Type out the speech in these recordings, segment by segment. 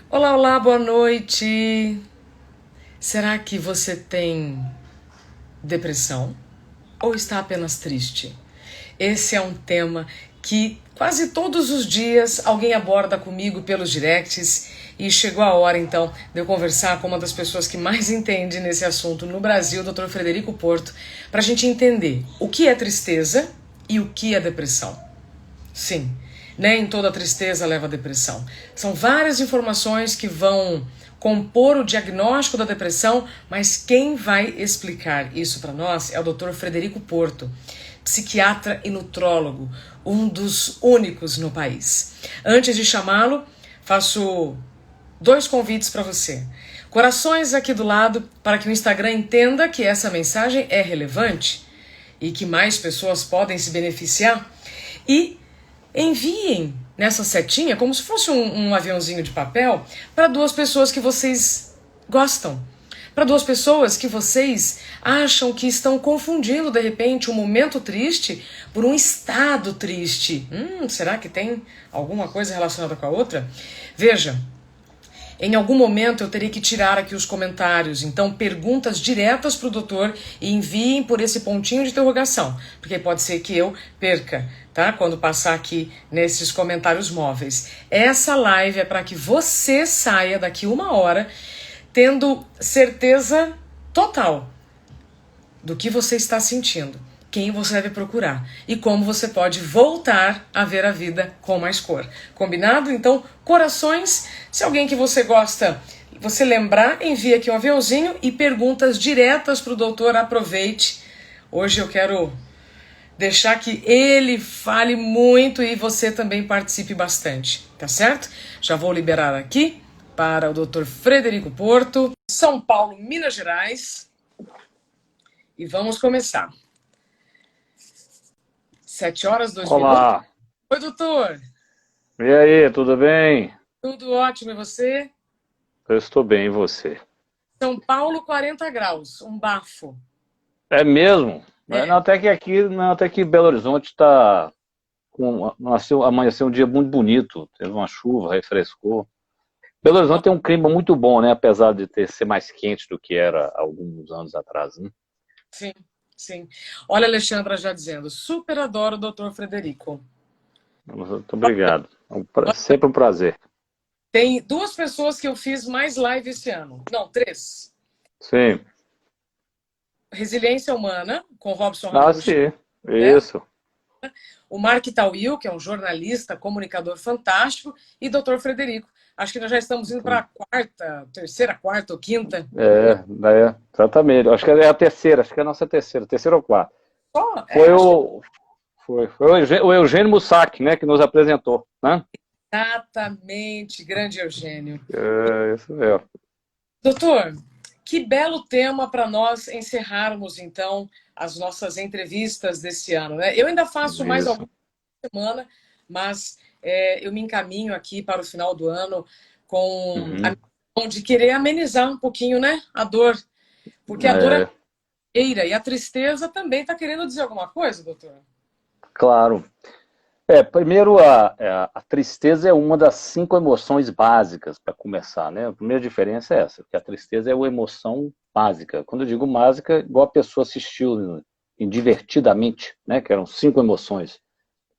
Olá, olá, boa noite. Será que você tem depressão ou está apenas triste? Esse é um tema que quase todos os dias alguém aborda comigo pelos directs e chegou a hora então de eu conversar com uma das pessoas que mais entende nesse assunto no Brasil, o Dr. Frederico Porto, para a gente entender o que é tristeza e o que é depressão. Sim, nem toda tristeza leva à depressão. São várias informações que vão compor o diagnóstico da depressão, mas quem vai explicar isso para nós é o Dr. Frederico Porto, psiquiatra e nutrólogo, um dos únicos no país. Antes de chamá-lo, faço dois convites para você. Corações aqui do lado para que o Instagram entenda que essa mensagem é relevante e que mais pessoas podem se beneficiar. E enviem nessa setinha, como se fosse um aviãozinho de papel, para duas pessoas que vocês gostam. Para duas pessoas que vocês acham que estão confundindo, de repente, um momento triste por um estado triste. Será que tem alguma coisa relacionada com a outra? Veja, em algum momento eu terei que tirar aqui os comentários, então perguntas diretas para o doutor e enviem por esse pontinho de interrogação, porque pode ser que eu perca, tá? Quando passar aqui nesses comentários móveis. Essa live é para que você saia daqui uma hora tendo certeza total do que você está sentindo, quem você deve procurar e como você pode voltar a ver a vida com mais cor. Combinado? Então, corações, se alguém que você gosta, você lembrar, envia aqui um aviãozinho e perguntas diretas para o doutor, aproveite. Hoje eu quero deixar que ele fale muito e você também participe bastante, tá certo? Já vou liberar aqui para o doutor Frederico Porto, São Paulo, Minas Gerais. E vamos começar. 7 horas, 2 minutos. Olá, Oi, doutor. e aí, tudo bem? Tudo ótimo, e você? Eu estou bem, e você? São Paulo, 40 graus, um bafo. É mesmo? Não, É. até que aqui, não, até que Belo Horizonte está amanheceu um dia muito bonito, teve uma chuva, refrescou. Belo Horizonte tem um clima muito bom, né? Apesar de ser mais quente do que era há alguns anos atrás, né? Sim, sim. Olha a Alexandra já dizendo, super adoro o doutor Frederico. Muito obrigado. Sempre um prazer. Tem duas pessoas que eu fiz mais live esse ano. Não, três. Sim. Resiliência Humana, com Robson Ah, Ramos, sim. né? Isso. O Mark Tawil, que é um jornalista, comunicador fantástico, e doutor Frederico. Acho que nós já estamos indo para a quarta, terceira, quarta ou quinta. Exatamente. Acho que é a terceira, acho que é a nossa terceira ou quarta. Só, Foi acho que o, foi o Eugênio Mussac, né, que nos apresentou, né? exatamente, grande Eugênio. É, isso mesmo. Doutor, que belo tema para nós encerrarmos, então, as nossas entrevistas desse ano, né? Eu ainda faço mais Isso. algumas semanas, mas eu me encaminho aqui para o final do ano com a Uhum. missão de querer amenizar um pouquinho, né, a dor. Porque a dor é É, eira e a tristeza também está querendo dizer alguma coisa, doutor? claro. Primeiro, a tristeza é uma das 5 emoções básicas, para começar, né? A primeira diferença é essa, que a tristeza é uma emoção básica. Quando eu digo básica, igual a pessoa assistiu em Divertidamente, né? Que eram 5 emoções.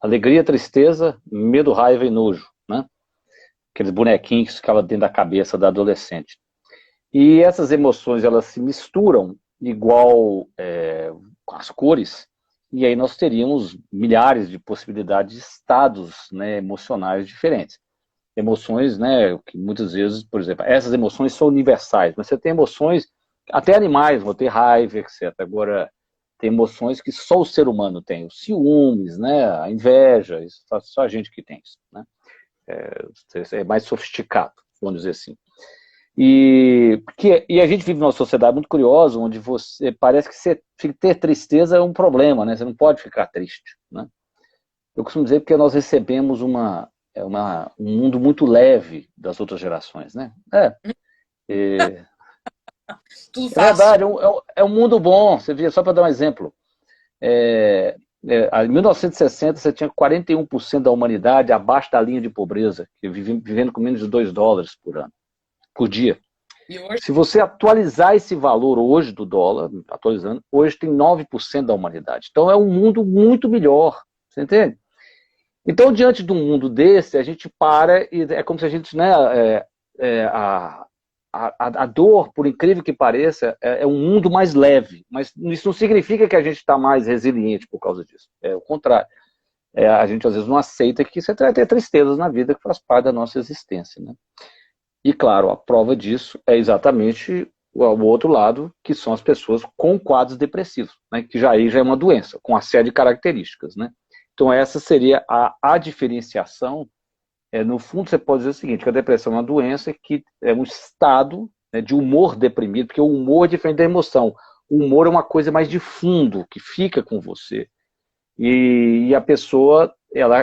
Alegria, tristeza, medo, raiva e nojo, né? Aqueles bonequinhos que ficavam dentro da cabeça da adolescente. E essas emoções, elas se misturam igual as cores, e aí nós teríamos milhares de possibilidades de estados, né, emocionais diferentes. Emoções, né, que muitas vezes, por exemplo, essas emoções são universais, mas você tem emoções, até animais vão ter raiva, etc. Agora, tem emoções que só o ser humano tem, os ciúmes, né, a inveja, isso só a gente que tem isso, né? É mais sofisticado, vamos dizer assim. E a gente vive numa sociedade muito curiosa, onde você parece que ter tristeza é um problema, né? Você não pode ficar triste, né? Eu costumo dizer porque nós recebemos um mundo muito leve das outras gerações, né? Tudo É fácil. verdade, é um mundo bom. Você vê, só para dar um exemplo, em 1960 você tinha 41% da humanidade abaixo da linha de pobreza, vivendo com menos de US$ 2 por ano. por dia. E hoje? Se você atualizar esse valor hoje do dólar, atualizando, hoje tem 9% da humanidade. Então é um mundo muito melhor, você entende? Então, diante de um mundo desse, a gente para e é como se a gente, né, a dor, por incrível que pareça, é um mundo mais leve, mas isso não significa que a gente está mais resiliente por causa disso. É o contrário. A gente às vezes não aceita que você vai ter tristezas na vida que faz parte da nossa existência, né? E claro, a prova disso é exatamente o outro lado, que são as pessoas com quadros depressivos, né? Que aí já é uma doença, com uma série de características, né? Então essa seria a diferenciação. No fundo, você pode dizer o seguinte, que a depressão é uma doença que é um estado, né, de humor deprimido, porque o humor é diferente da emoção. O humor é uma coisa mais de fundo, que fica com você. E a pessoa,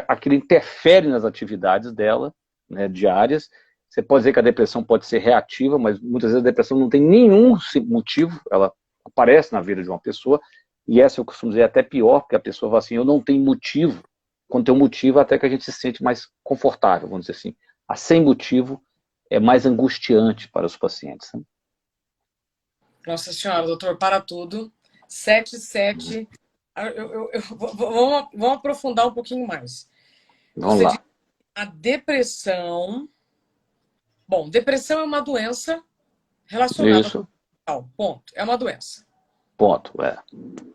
aquilo interfere nas atividades dela, né, diárias. Você pode dizer que a depressão pode ser reativa, mas muitas vezes a depressão não tem nenhum motivo, ela aparece na vida de uma pessoa, e essa eu costumo dizer até pior, porque a pessoa fala assim, eu não tenho motivo. Quando tem um motivo, até que a gente se sente mais confortável, vamos dizer assim. A sem motivo é mais angustiante para os pacientes, né? Nossa Senhora, doutor, para tudo. 7-7. Vamos aprofundar um pouquinho mais. Vamos Você lá. diz que a depressão... Bom, depressão é uma doença relacionada Isso, ao ponto. É uma doença. ponto.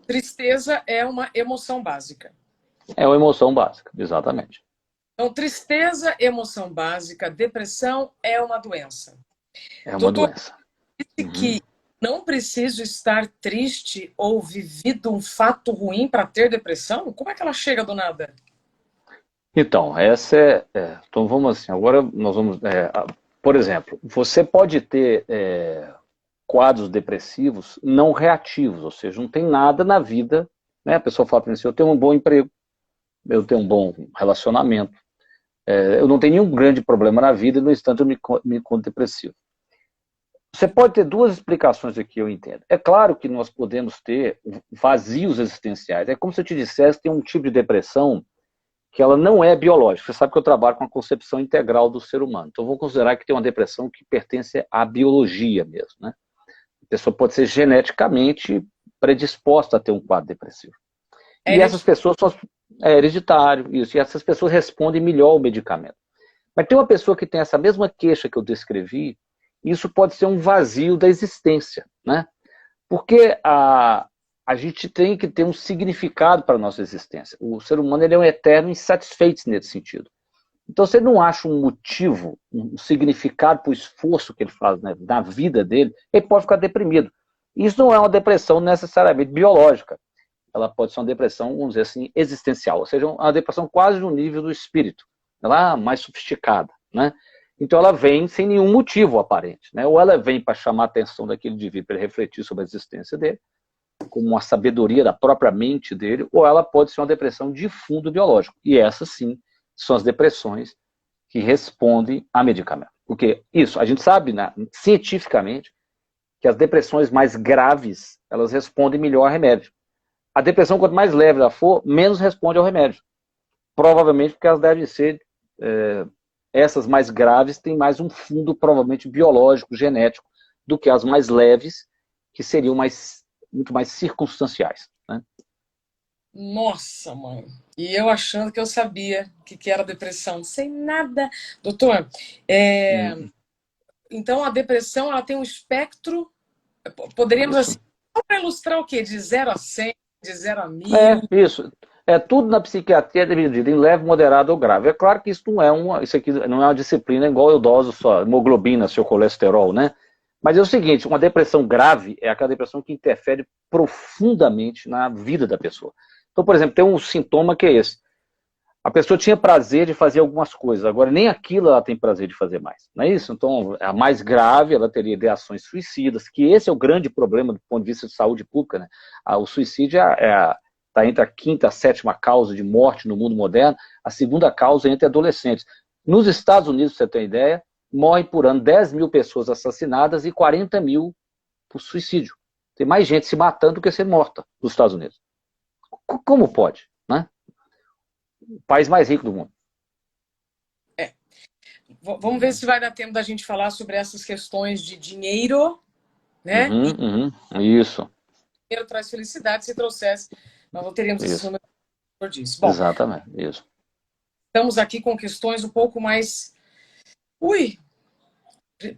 Tristeza é uma emoção básica. É uma emoção básica, exatamente. Então, tristeza, emoção básica, depressão é uma doença. É uma Doutor, doença. disse que não preciso estar triste ou vivido um fato ruim para ter depressão? Como é que ela chega do nada? Então, então vamos assim, agora nós vamos, por exemplo, você pode ter quadros depressivos não reativos, ou seja, não tem nada na vida, né? A pessoa fala para mim assim, eu tenho um bom emprego, eu tenho um bom relacionamento, eu não tenho nenhum grande problema na vida e no instante eu me encontro depressivo. Você pode ter duas explicações aqui, eu entendo. É claro que nós podemos ter vazios existenciais. É como se eu te dissesse que tem um tipo de depressão que ela não é biológica. Você sabe que eu trabalho com a concepção integral do ser humano. Então, vou considerar que tem uma depressão que pertence à biologia mesmo, né? A pessoa pode ser geneticamente predisposta a ter um quadro depressivo. E essas pessoas é hereditário, isso. E essas pessoas respondem melhor ao medicamento. Mas tem uma pessoa que tem essa mesma queixa que eu descrevi, isso pode ser um vazio da existência, né? Porque a gente tem que ter um significado para a nossa existência. O ser humano ele é um eterno insatisfeito nesse sentido. Então, se ele não acha um motivo, um significado para o esforço que ele faz, né, na vida dele, ele pode ficar deprimido. Isso não é uma depressão necessariamente biológica. Ela pode ser uma depressão, vamos dizer assim, existencial. Ou seja, uma depressão quase no nível do espírito. Ela é mais sofisticada, né? Então ela vem sem nenhum motivo aparente, né? Ou ela vem para chamar a atenção daquele indivíduo, para ele refletir sobre a existência dele, como uma sabedoria da própria mente dele, ou ela pode ser uma depressão de fundo biológico. E essas, sim, são as depressões que respondem a medicamento. Porque isso, a gente sabe, né, cientificamente, que as depressões mais graves, elas respondem melhor a remédio. A depressão, quanto mais leve ela for, menos responde ao remédio. Provavelmente porque elas devem ser... essas mais graves têm mais um fundo, provavelmente, biológico, genético, do que as mais leves, que seriam muito mais circunstanciais, né? Nossa, mãe. E eu achando que eu sabia o que era depressão. Sem nada. Doutor, então a depressão ela tem um espectro, poderíamos Isso. assim, só para ilustrar o quê? De 0 a 100, de 0 a 1000? Isso. Tudo na psiquiatria é dividido em leve, moderado ou grave. É claro que isso aqui não é uma disciplina igual eu doso sua hemoglobina, seu colesterol, né? Mas é o seguinte, uma depressão grave é aquela depressão que interfere profundamente na vida da pessoa. Então, por exemplo, tem um sintoma que é esse. A pessoa tinha prazer de fazer algumas coisas, agora nem aquilo ela tem prazer de fazer mais, não é isso? Então, a mais grave, ela teria ideações suicidas, que esse é o grande problema do ponto de vista de saúde pública, né? O suicídio está entre a quinta e a sétima causa de morte no mundo moderno, a segunda causa é entre adolescentes. Nos Estados Unidos, pra você ter ideia, morrem por ano 10 mil pessoas assassinadas e 40 mil por suicídio. Tem mais gente se matando do que sendo morta nos Estados Unidos. Como pode, né? O país mais rico do mundo. Vamos ver se vai dar tempo da gente falar sobre essas questões de dinheiro, né? E Isso, dinheiro traz felicidade. Se trouxesse, nós não teríamos esses isso, números que eu disse. Bom, exatamente, isso. estamos aqui com questões um pouco mais. Ui,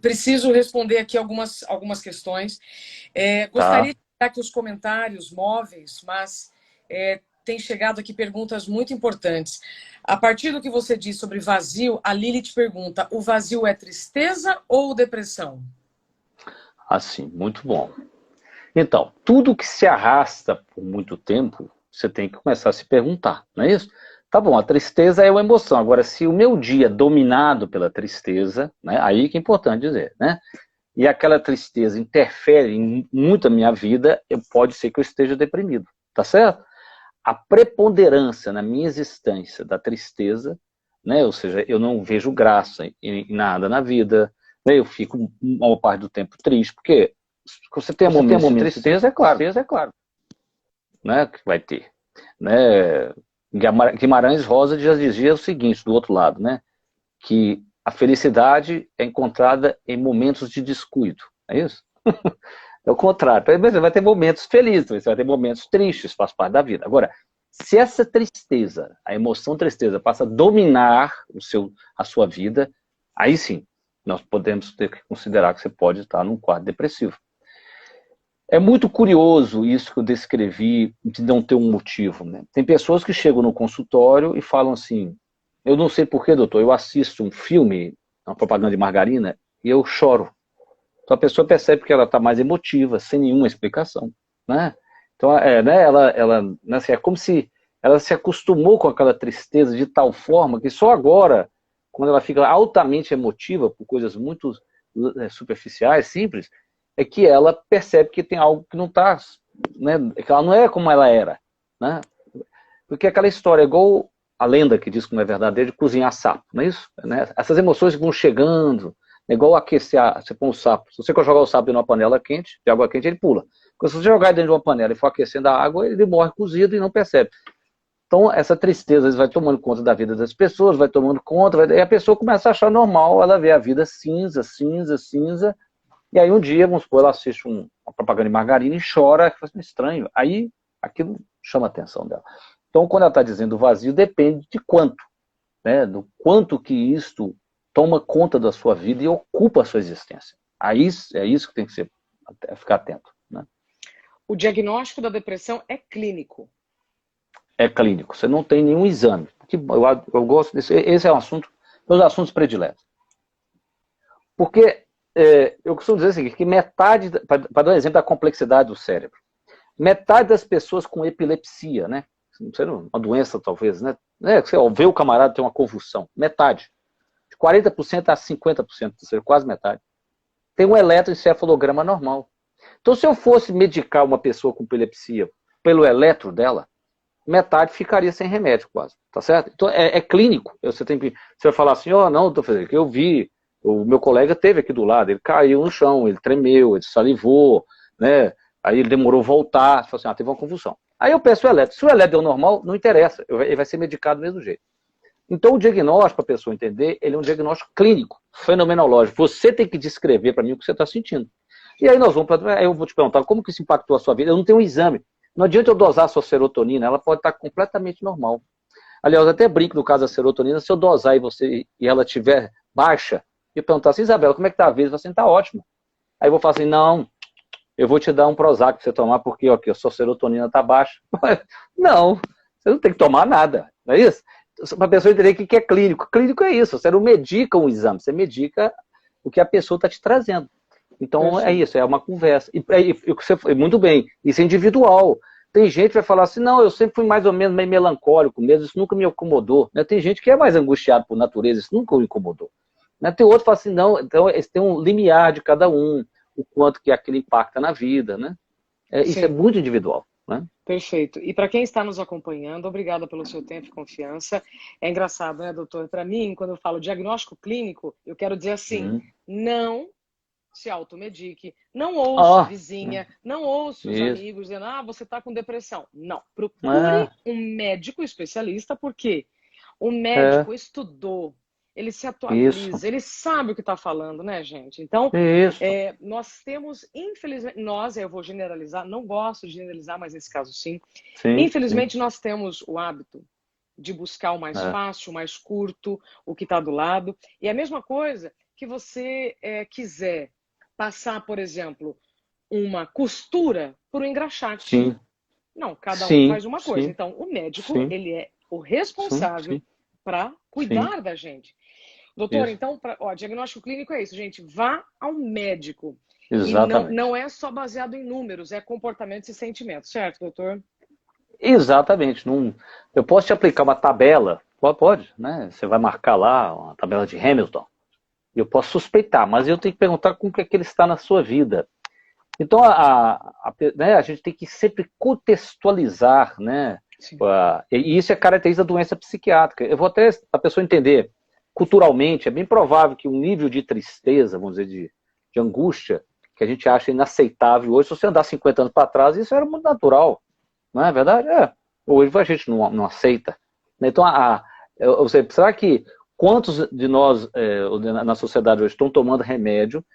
preciso responder aqui algumas questões. Tá. Gostaria de dar aqui os comentários móveis, mas tem chegado aqui perguntas muito importantes. A partir do que você disse sobre vazio, a Lili te pergunta: o vazio é tristeza ou depressão? Assim, muito bom. Então, tudo que se arrasta por muito tempo, você tem que começar a se perguntar, não é isso? Tá bom, a tristeza é uma emoção. Agora, se o meu dia é dominado pela tristeza, né, aí que é importante dizer, né? E aquela tristeza interfere em muito a minha vida, pode ser que eu esteja deprimido, tá certo? A preponderância na minha existência da tristeza, né? Ou seja, eu não vejo graça em nada na vida, né? Eu fico uma parte do tempo triste, porque você tem momentos de tristeza, é claro, né? Que vai ter, né? Guimarães Rosa já dizia o seguinte, do outro lado, né? Que a felicidade é encontrada em momentos de descuido, é isso? É o contrário. Você vai ter momentos felizes, você vai ter momentos tristes, faz parte da vida. Agora, se essa tristeza, a emoção tristeza, passa a dominar a sua vida, aí sim, nós podemos ter que considerar que você pode estar num quadro depressivo. É muito curioso isso que eu descrevi de não ter um motivo, né? Tem pessoas que chegam no consultório e falam assim, eu não sei porquê, doutor, eu assisto um filme, uma propaganda de margarina, e eu choro. Então a pessoa percebe que ela está mais emotiva, sem nenhuma explicação, né? Então, né, né, assim, é como se ela se acostumou com aquela tristeza de tal forma que só agora, quando ela fica altamente emotiva por coisas muito superficiais, simples, é que ela percebe que tem algo que não está, né, que ela não é como ela era, né? Porque aquela história é igual a lenda que diz que não é verdadeira de cozinhar sapo, não é isso? Né? Essas emoções vão chegando, é igual aquecer, você põe um sapo. Se você jogar o sapo dentro de uma panela quente, de água quente, ele pula. Quando você jogar dentro de uma panela e for aquecendo a água, ele morre cozido e não percebe. Então, essa tristeza vai tomando conta da vida das pessoas, vai tomando conta, e a pessoa começa a achar normal, ela vê a vida cinza, cinza, cinza, e aí um dia, vamos supor, ela assiste uma propaganda de margarina e chora, que faz estranho. Aí, aquilo chama a atenção dela. Então, quando ela está dizendo vazio, depende de quanto, né? Do quanto que isto toma conta da sua vida e ocupa a sua existência. Aí é isso que tem que ficar atento, né? O diagnóstico da depressão é clínico. É clínico, você não tem nenhum exame. Eu gosto desse, esse é um assunto, meus assuntos prediletos. Porque eu costumo dizer o seguinte, que metade, para dar um exemplo da complexidade do cérebro, metade das pessoas com epilepsia, né? Uma doença talvez, né? Você vê o camarada ter uma convulsão, metade. De 40% a 50%, ou seja, quase metade. Tem um eletroencefalograma normal. Então, se eu fosse medicar uma pessoa com epilepsia pelo eletro dela, metade ficaria sem remédio quase, tá certo? Então, é clínico. Você vai falar assim, não, estou fazendo que eu vi, o meu colega teve aqui do lado, ele caiu no chão, ele tremeu, ele salivou, né? Aí ele demorou a voltar, falou assim, teve uma convulsão. Aí eu peço o eletro. Se o eletro deu normal, não interessa, ele vai ser medicado do mesmo jeito. Então, o diagnóstico, para a pessoa entender, ele é um diagnóstico clínico, fenomenológico. Você tem que descrever para mim o que você está sentindo. E aí eu vou te perguntar, como que isso impactou a sua vida? Eu não tenho um exame. Não adianta eu dosar a sua serotonina, ela pode estar completamente normal. Aliás, eu até brinco no caso da serotonina, se eu dosar e ela estiver baixa, e eu perguntar assim, Isabela, como é que está a vida? Você fala assim, está ótimo. Aí eu vou falar assim, não, eu vou te dar um Prozac para você tomar, porque ó, a sua serotonina está baixa. Não, você não tem que tomar nada, não é isso? Para a pessoa entender o que é clínico. Clínico é isso, você não medica um exame, você medica o que a pessoa está te trazendo. Então é isso, é uma conversa. Muito bem, isso é individual. Tem gente que vai falar assim, não, eu sempre fui mais ou menos meio melancólico mesmo, isso nunca me incomodou. Né? Tem gente que é mais angustiado por natureza, isso nunca o incomodou. Né? Tem outro que fala assim, não, então tem um limiar de cada um, o quanto que aquilo impacta na vida. Né? Isso é muito individual. Né? Perfeito. E para quem está nos acompanhando, obrigada pelo seu tempo e confiança. É engraçado, né, doutor? Para mim, quando eu falo diagnóstico clínico, eu quero dizer assim, não se automedique, não ouça a vizinha, não ouça os amigos dizendo, você está com depressão. Não, procure um médico especialista, porque o médico estudou, ele se Isso, atualiza, ele sabe o que está falando, né, gente? Então, isso. nós temos, infelizmente, nós, eu vou generalizar, não gosto de generalizar, mas nesse caso sim, Sim, sim. infelizmente nós temos o hábito de buscar o mais É. fácil, o mais curto, o que está do lado. E a mesma coisa que você quiser passar, por exemplo, uma costura por um engraxate. Sim, Não, cada um sim, faz uma coisa. sim, Então, o médico, sim, ele é o sim, responsável sim, para sim. cuidar da gente. Doutor, Isso. então, diagnóstico clínico é isso, gente. Vá ao médico. E não, Exatamente. não é só baseado em números, é comportamentos e sentimentos, certo, doutor? Exatamente. Não, eu posso te aplicar uma tabela, pode, né? Você vai marcar lá uma tabela de Hamilton. Eu posso suspeitar, mas eu tenho que perguntar como que é que ele está na sua vida. Então, né, a gente tem que sempre contextualizar, né? Sim. E isso é característica da doença psiquiátrica. Eu vou até a pessoa entender, culturalmente, é bem provável que um nível de tristeza, vamos dizer, de angústia, que a gente acha inaceitável hoje, se você andar 50 anos para trás, isso era muito natural. Não é verdade? É. Hoje a gente não aceita. Então, será que quantos de nós na sociedade hoje estão tomando remédio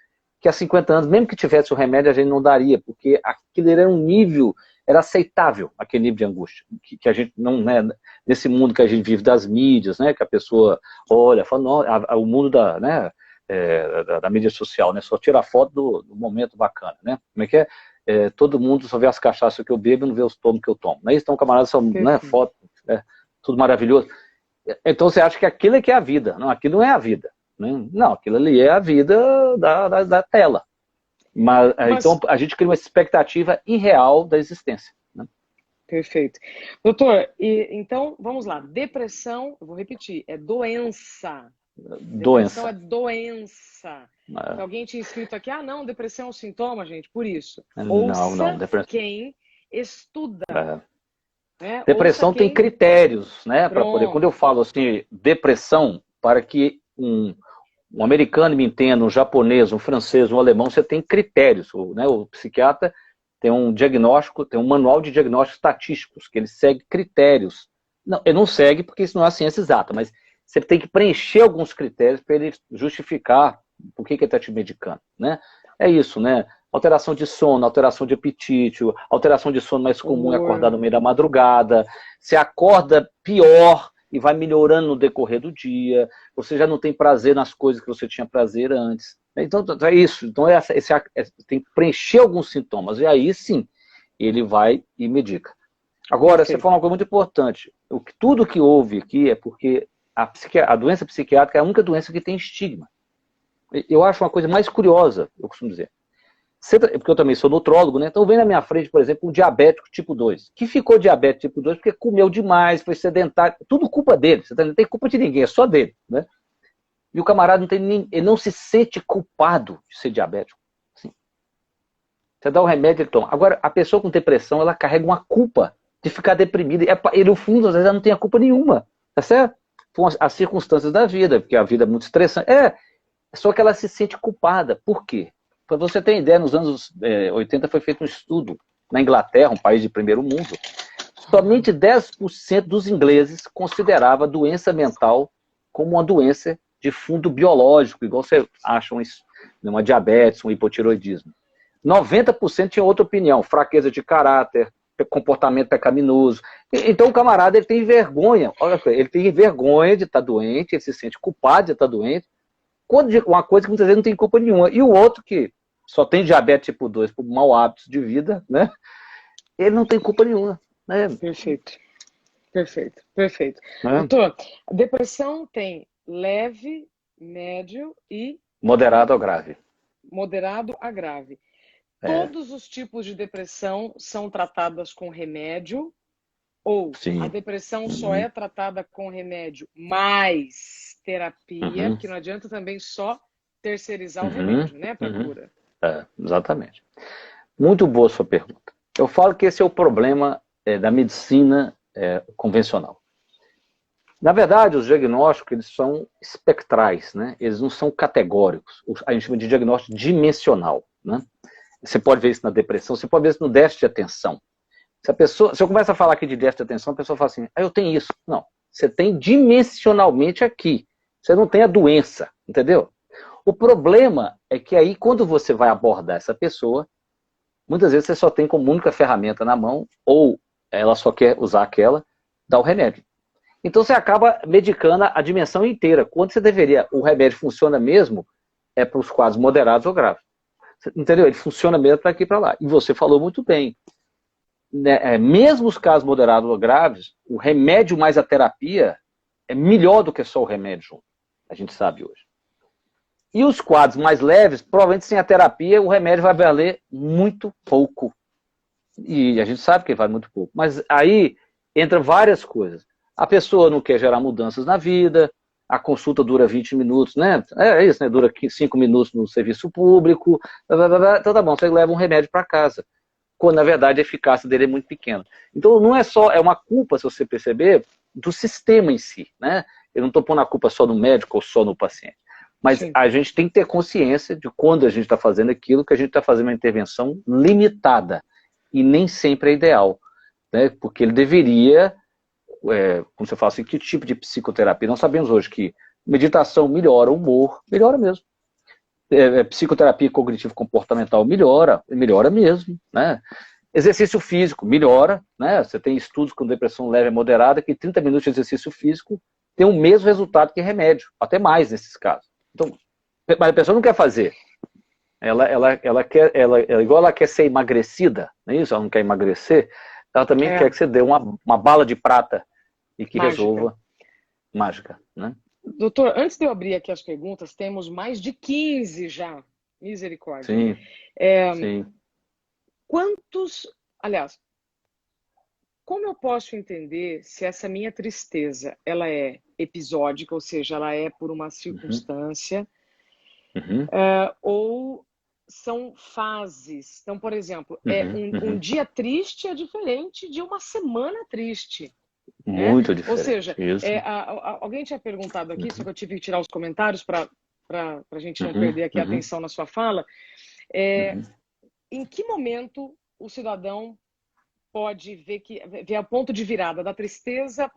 que há 50 anos, mesmo que tivesse o remédio, a gente não daria, porque aquilo era um nível, era aceitável, aquele nível de angústia, que a gente não, né, nesse mundo que a gente vive das mídias, né, que a pessoa olha, fala, não, o mundo né, da mídia social, né, só tira foto do momento bacana, né, como é que é? Todo mundo só vê as cachaças que eu bebo e não vê os tomos que eu tomo, né, então camaradas são, né, Perfeito. foto, tudo maravilhoso, então você acha que aquilo é que é a vida, não, aquilo não é a vida, né? Não, aquilo ali é a vida da tela. Mas, então Mas, a gente cria uma expectativa irreal da existência. Né? perfeito. Doutor, então, vamos lá. Depressão, eu vou repetir, é doença. Depressão é Doença. doença. Se Né? alguém tinha escrito aqui, não, depressão é um sintoma, gente, por isso. Não, Ouça depressão. quem estuda, É. né? Ouça Depressão tem quem. critérios, né? Para poder. Quando eu Pronto. falo assim, depressão, para que um americano me entenda, um japonês, um francês, um alemão, você tem critérios. Né? O psiquiatra tem um diagnóstico, tem um manual de diagnósticos estatísticos, que ele segue critérios. Não, ele não segue porque isso não é a ciência exata, mas você tem que preencher alguns critérios para ele justificar por que ele está te medicando. Né? É isso, né? Alteração de sono, alteração de apetite, alteração de sono mais comum é acordar Humor. no meio da madrugada, você acorda pior e vai melhorando no decorrer do dia, você já não tem prazer nas coisas que você tinha prazer antes. Então, é isso. Então, tem que preencher alguns sintomas, e aí sim, ele vai e medica. Agora, você Perfeito. falou uma coisa muito importante. Tudo que houve aqui é porque a doença psiquiátrica é a única doença que tem estigma. Eu acho uma coisa mais curiosa, eu costumo dizer. Porque eu também sou nutrólogo, né? Então vem na minha frente, por exemplo, um diabético tipo 2, que ficou diabético tipo 2 porque comeu demais, foi sedentário, tudo culpa dele, você não tem culpa de ninguém, é só dele, né? E o camarada ele não se sente culpado de ser diabético. Assim. Você dá o remédio, ele toma. Agora, a pessoa com depressão, ela carrega uma culpa de ficar deprimida. Ele, no fundo, às vezes, ela não tem a culpa nenhuma, tá certo? São as circunstâncias da vida, porque a vida é muito estressante. Só que ela se sente culpada. Por quê? Para você ter ideia, nos anos 80 foi feito um estudo na Inglaterra, um país de primeiro mundo. Somente 10% dos ingleses considerava a doença mental como uma doença de fundo biológico, igual você acha uma diabetes, um hipotiroidismo. 90% tinha outra opinião, fraqueza de caráter, comportamento pecaminoso. Então o camarada ele tem vergonha, olha, ele tem vergonha de estar doente, ele se sente culpado de estar doente, uma coisa que muitas vezes não tem culpa nenhuma. E o outro que só tem diabetes tipo 2 por mau hábitos de vida, né? Ele não tem culpa nenhuma. Né? Perfeito. Perfeito. Perfeito. Né? Doutor, a depressão tem leve, médio e Moderado ou grave. moderado a grave. É, Todos os tipos de depressão são tratadas com remédio ou a sim. depressão só Uhum. é tratada com remédio mais terapia, Uhum. porque não adianta também só terceirizar o Uhum. remédio, né, para Uhum. cura. Exatamente. Muito boa sua pergunta. Eu falo que esse é o problema da medicina convencional. Na verdade, os diagnósticos eles são espectrais, né? Eles não são categóricos. A gente chama de diagnóstico dimensional. Né? Você pode ver isso na depressão, você pode ver isso no déficit de atenção. Se eu começo a falar aqui de déficit de atenção, a pessoa fala assim, eu tenho isso. Não, você tem dimensionalmente aqui. Você não tem a doença, entendeu? O problema é que aí, quando você vai abordar essa pessoa, muitas vezes você só tem como única ferramenta na mão, ou ela só quer usar aquela, dá o remédio. Então você acaba medicando a dimensão inteira. Quando você deveria, o remédio funciona mesmo, é para os quadros moderados ou graves. Entendeu? Ele funciona mesmo para aqui e para lá. E você falou muito bem. Né? Mesmo os casos moderados ou graves, o remédio mais a terapia é melhor do que só o remédio junto. A gente sabe hoje. E os quadros mais leves, provavelmente sem a terapia, o remédio vai valer muito pouco. E a gente sabe que vale muito pouco. Mas aí entra várias coisas. A pessoa não quer gerar mudanças na vida, a consulta dura 20 minutos, né? É isso, né? Dura 5 minutos no serviço público. Então tá bom, você leva um remédio para casa. Quando, na verdade, a eficácia dele é muito pequena. Então não é só, é uma culpa, se você perceber, do sistema em si, né? Eu não estou pondo a culpa só no médico ou só no paciente. Mas Sim. a gente tem que ter consciência de quando a gente está fazendo aquilo, que a gente está fazendo uma intervenção limitada. E nem sempre é ideal. Né? Porque ele deveria, como você fala assim, que tipo de psicoterapia? Nós sabemos hoje que meditação melhora o humor, melhora mesmo. Psicoterapia cognitivo-comportamental melhora, melhora mesmo. Né? Exercício físico melhora. Né? Você tem estudos com depressão leve e moderada que 30 minutos de exercício físico tem o mesmo resultado que remédio, até mais nesses casos. Então, mas a pessoa não quer fazer. Igual ela quer ser emagrecida, não é isso? Ela não quer emagrecer, ela também quer que você dê uma bala de prata e que Mágica. resolva mágica, né? Doutor, antes de eu abrir aqui as perguntas, temos mais de 15 já. Misericórdia. Sim, sim. Aliás, como eu posso entender se essa minha tristeza, ela é episódica, ou seja, ela é por uma circunstância, ou são fases? Então, por exemplo, um dia triste é diferente de uma semana triste. Muito diferente. Ou seja, alguém tinha perguntado aqui, só que eu tive que tirar os comentários para a gente não perder aqui a atenção na sua fala. Em que momento o cidadão pode ver a ponto de virada da tristeza,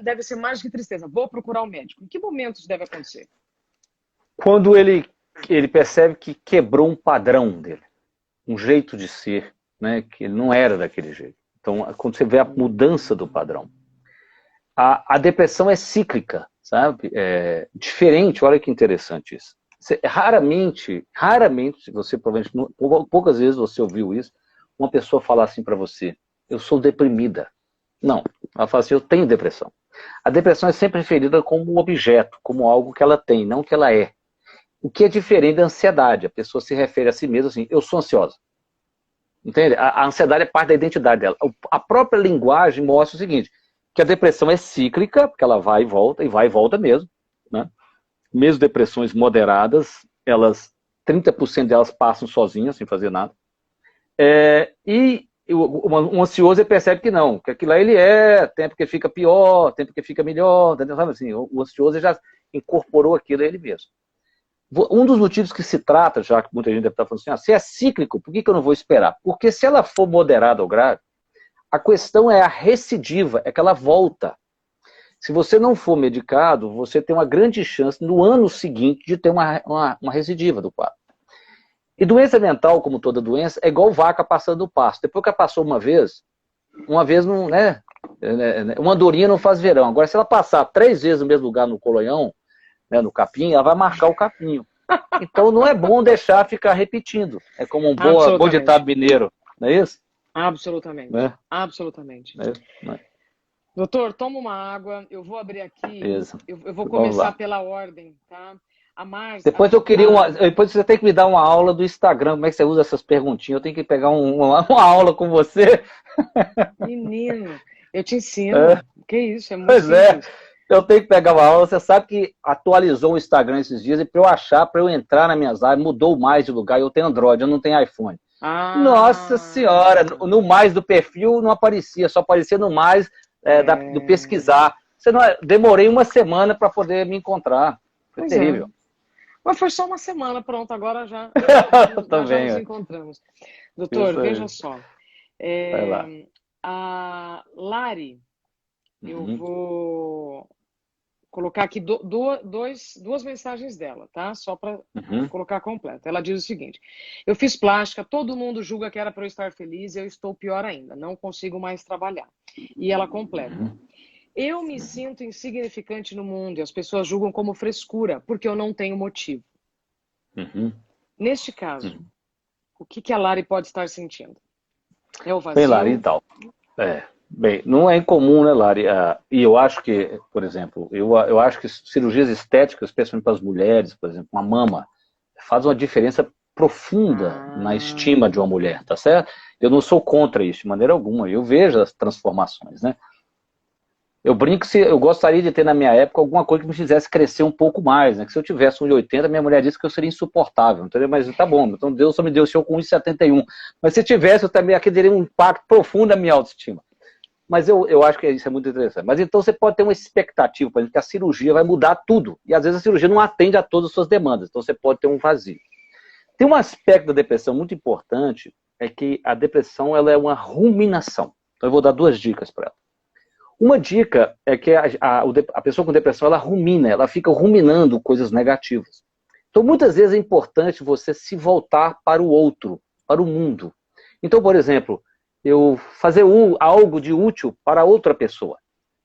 deve ser mais que tristeza, vou procurar um médico? Em que momento isso deve acontecer? Quando ele percebe que quebrou um padrão dele, um jeito de ser, né, que ele não era daquele jeito. Então, quando você vê a mudança do padrão. A depressão é cíclica, sabe? É diferente, olha que interessante isso. Raramente, você provavelmente, poucas vezes você ouviu isso, uma pessoa falar assim para você, eu sou deprimida. Não, ela fala assim, eu tenho depressão. A depressão é sempre referida como um objeto, como algo que ela tem, não que ela é. O que é diferente da ansiedade, a pessoa se refere a si mesma assim, eu sou ansiosa. Entende? A ansiedade é parte da identidade dela. A própria linguagem mostra o seguinte, que a depressão é cíclica, porque ela vai e volta mesmo. Né? Mesmo depressões moderadas, 30% delas passam sozinhas, sem fazer nada. E um ansioso percebe que não, que aquilo lá ele tempo que fica pior, tempo que fica melhor, sabe assim, o ansioso já incorporou aquilo a ele mesmo. Um dos motivos que se trata, já que muita gente deve estar falando assim, se é cíclico, por que eu não vou esperar? Porque se ela for moderada ou grave, a questão é a recidiva, é que ela volta. Se você não for medicado, você tem uma grande chance no ano seguinte de ter uma recidiva do quadro. E doença mental, como toda doença, é igual vaca passando o pasto. Depois que ela passou uma vez não, né? Uma andorinha não faz verão. Agora, se ela passar 3 vezes no mesmo lugar no colonhão, né, no capim, ela vai marcar o capinho. Então não é bom deixar ficar repetindo. É como um bom ditado mineiro, não é isso? Absolutamente. Né? Absolutamente. Né? Doutor, toma uma água. Eu vou abrir aqui. Isso. Eu vou começar pela ordem, tá? A Márcia. Depois eu queria depois você tem que me dar uma aula do Instagram, como é que você usa essas perguntinhas. Eu tenho que pegar uma aula com você. Menino, eu te ensino. Que isso, é muito pois simples. Eu tenho que pegar uma aula. Você sabe que atualizou o Instagram esses dias e para eu entrar nas minhas lives, mudou mais de lugar. Eu tenho Android, eu não tenho iPhone. Nossa senhora, no mais do perfil não aparecia, só aparecia no mais do pesquisar. Demorei uma semana para poder me encontrar. Foi terrível. Mas foi só uma semana, pronto, agora já nos encontramos. Doutor, veja só. A Lari, eu vou colocar aqui duas mensagens dela, tá? Só para colocar completa. Ela diz o seguinte: eu fiz plástica, todo mundo julga que era para eu estar feliz e eu estou pior ainda, não consigo mais trabalhar. E ela completa: eu me sinto insignificante no mundo e as pessoas julgam como frescura, porque eu não tenho motivo. Neste caso, o que a Lari pode estar sentindo? É o vazio? Bem, Lari, então. Bem, não é incomum, né, Lari? E eu acho que, por exemplo, eu acho que cirurgias estéticas, especialmente para as mulheres, por exemplo, uma mama, faz uma diferença profunda na estima de uma mulher, tá certo? Eu não sou contra isso de maneira alguma, eu vejo as transformações, né? Eu brinco se eu gostaria de ter na minha época alguma coisa que me fizesse crescer um pouco mais, né? Que se eu tivesse 1,80, minha mulher disse que eu seria insuportável, entendeu? Mas tá bom, então Deus só me deu o senhor com 1,71. Mas se tivesse, eu também aqui teria um impacto profundo na minha autoestima. Mas eu acho que isso é muito interessante. Mas então você pode ter uma expectativa, por exemplo, que a cirurgia vai mudar tudo. E às vezes a cirurgia não atende a todas as suas demandas. Então você pode ter um vazio. Tem um aspecto da depressão muito importante, é que a depressão ela é uma ruminação. Então eu vou dar 2 dicas para ela. Uma dica é que a pessoa com depressão ela rumina, ela fica ruminando coisas negativas. Então muitas vezes é importante você se voltar para o outro, para o mundo. Então, por exemplo, eu fazer algo de útil para outra pessoa.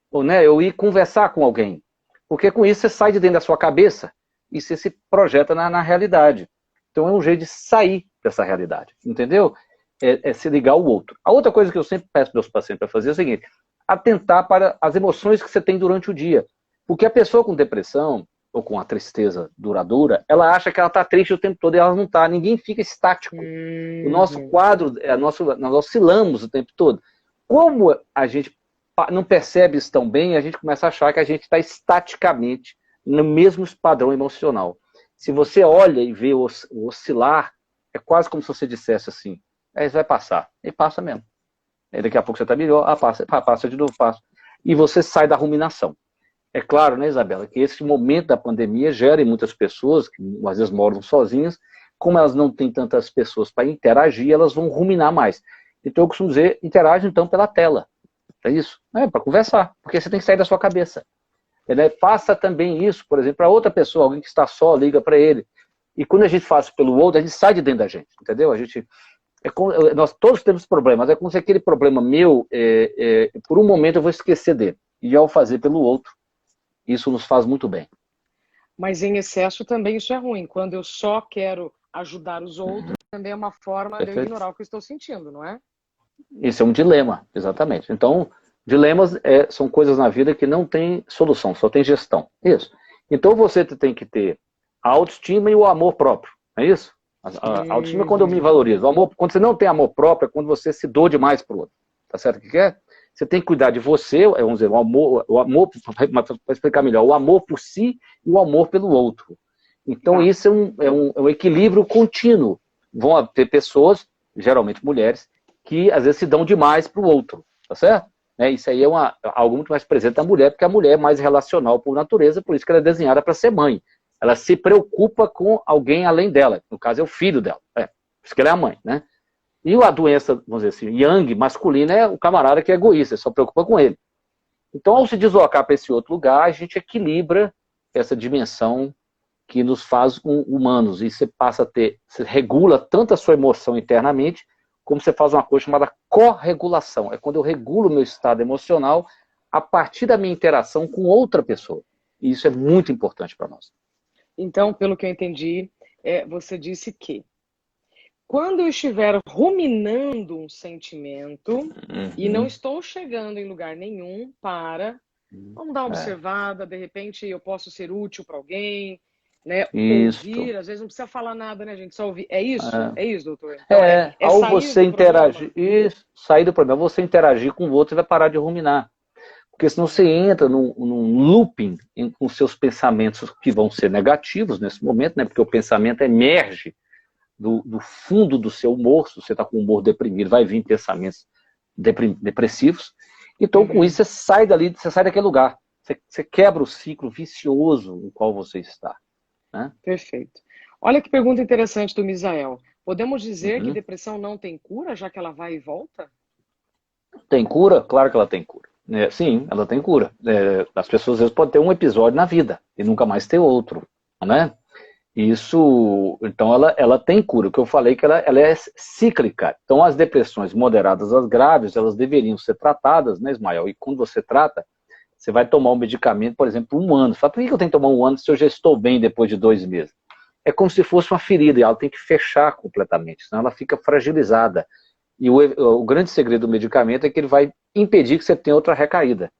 Ou, né, eu ir conversar com alguém. Porque com isso você sai de dentro da sua cabeça e você se projeta na realidade. Então é um jeito de sair dessa realidade. Entendeu? É se ligar ao outro. A outra coisa que eu sempre peço para meus pacientes para fazer é o seguinte: atentar para as emoções que você tem durante o dia. Porque a pessoa com depressão, ou com a tristeza duradoura, ela acha que ela está triste o tempo todo e ela não está. Ninguém fica estático. O nosso quadro, nós oscilamos o tempo todo. Como a gente não percebe isso tão bem, a gente começa a achar que a gente está estaticamente no mesmo padrão emocional. Se você olha e vê o oscilar, é quase como se você dissesse assim: isso vai passar. E passa mesmo. E daqui a pouco você está melhor, passa de novo, passa. E você sai da ruminação. É claro, né, Isabela, que esse momento da pandemia gera em muitas pessoas, que às vezes moram sozinhas, como elas não têm tantas pessoas para interagir, elas vão ruminar mais. Então eu costumo dizer: interage então pela tela. É isso? Para conversar, porque você tem que sair da sua cabeça. Passa também isso, por exemplo, para outra pessoa, alguém que está só, liga para ele. E quando a gente faz pelo outro, a gente sai de dentro da gente, entendeu? Nós todos temos problemas, é como se aquele problema meu, por um momento eu vou esquecer dele. E ao fazer pelo outro, isso nos faz muito bem. Mas em excesso também isso é ruim. Quando eu só quero ajudar os outros, também é uma forma de eu ignorar o que eu estou sentindo, não é? Isso é um dilema, exatamente. Então, dilemas são coisas na vida que não tem solução, só tem gestão. Isso. Então você tem que ter a autoestima e o amor próprio, é isso? A autoestima é quando eu me valorizo. O amor, quando você não tem amor próprio, é quando você se doa demais pro outro. Tá certo o que é? Você tem que cuidar de você, vamos dizer, o amor para explicar melhor, o amor por si e o amor pelo outro. Então isso é um equilíbrio contínuo. Vão ter pessoas, geralmente mulheres, que às vezes se dão demais para o outro, tá certo? Isso aí é algo muito mais presente da mulher, porque a mulher é mais relacional por natureza, por isso que ela é desenhada para ser mãe. Ela se preocupa com alguém além dela, no caso é o filho dela, por isso que ela é a mãe, né? E a doença, vamos dizer assim, yang, masculina, é o camarada que é egoísta, só preocupa com ele. Então, ao se deslocar para esse outro lugar, a gente equilibra essa dimensão que nos faz humanos, e você passa a você regula tanto a sua emoção internamente, como você faz uma coisa chamada corregulação. É quando eu regulo o meu estado emocional a partir da minha interação com outra pessoa. E isso é muito importante para nós. Então, pelo que eu entendi, você disse que quando eu estiver ruminando um sentimento e não estou chegando em lugar nenhum vamos dar uma observada, de repente eu posso ser útil para alguém, né? Ouvir, às vezes não precisa falar nada, né, gente? Só ouvir. É isso, doutor? Então, ao sair você interagir, sair do problema, você interagir com o outro, você vai parar de ruminar. Porque senão você entra num looping com seus pensamentos que vão ser negativos nesse momento, né? Porque o pensamento emerge do fundo do seu humor. Se você está com o humor deprimido, vai vir pensamentos depressivos. Então, com isso, você sai dali, você sai daquele lugar. Você quebra o ciclo vicioso no qual você está. Né? Perfeito. Olha que pergunta interessante do Misael. Podemos dizer que depressão não tem cura, já que ela vai e volta? Tem cura? Claro que ela tem cura. Sim, ela tem cura. As pessoas às vezes podem ter um episódio na vida e nunca mais ter outro, né? Isso, então ela tem cura. O que eu falei é que ela é cíclica. Então as depressões moderadas às graves, elas deveriam ser tratadas, né, Ismael? E quando você trata, você vai tomar um medicamento, por exemplo, 1 ano. Você fala, por que eu tenho que tomar 1 ano se eu já estou bem depois de 2 meses? É como se fosse uma ferida e ela tem que fechar completamente, senão ela fica fragilizada. E o grande segredo do medicamento é que ele vai impedir que você tenha outra recaída.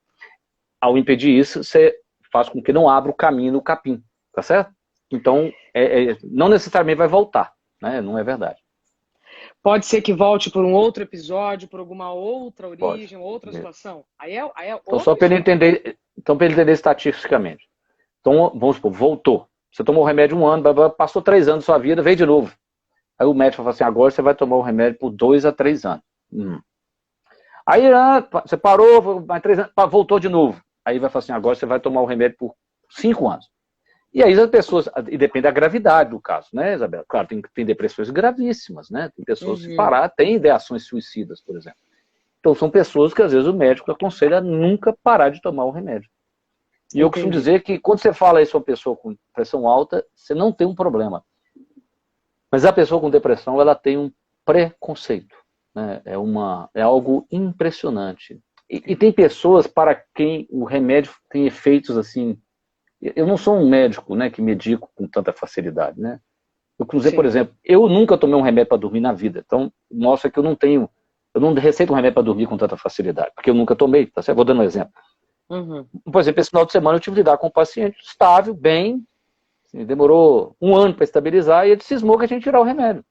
Ao impedir isso, você faz com que não abra o caminho no capim, tá certo? Então, não necessariamente vai voltar, né? Não é verdade. Pode ser que volte por um outro episódio, por alguma outra Pode. origem, outra situação. Aí é Então, outra só para ele história. entender, estatisticamente. Então, vamos supor, voltou. Você tomou o remédio 1 ano, passou 3 anos da sua vida, veio de novo. Aí o médico fala assim, agora você vai tomar o remédio por 2 a 3 anos. Aí você parou, mais 3 anos, voltou de novo. Aí vai falar assim, agora você vai tomar o remédio por 5 anos. E aí as pessoas, e depende da gravidade do caso, né, Isabela? Claro, tem depressões gravíssimas, né? Tem pessoas que parar, tem ideações suicidas, por exemplo. Então são pessoas que às vezes o médico aconselha a nunca parar de tomar o remédio. E eu costumo dizer que quando você fala isso a uma pessoa com pressão alta, você não tem um problema. Mas a pessoa com depressão, ela tem um preconceito, né? É algo impressionante. E tem pessoas para quem o remédio tem efeitos assim. Eu não sou um médico, né, que medico com tanta facilidade, né? Eu costumo dizer, por exemplo, eu nunca tomei um remédio para dormir na vida. Então, mostra que eu não receito um remédio para dormir com tanta facilidade, porque eu nunca tomei, tá certo? Vou dando um exemplo. Por exemplo, esse final de semana eu tive que lidar com um paciente estável, bem, assim, demorou 1 ano para estabilizar e ele cismou que a gente tirar o remédio.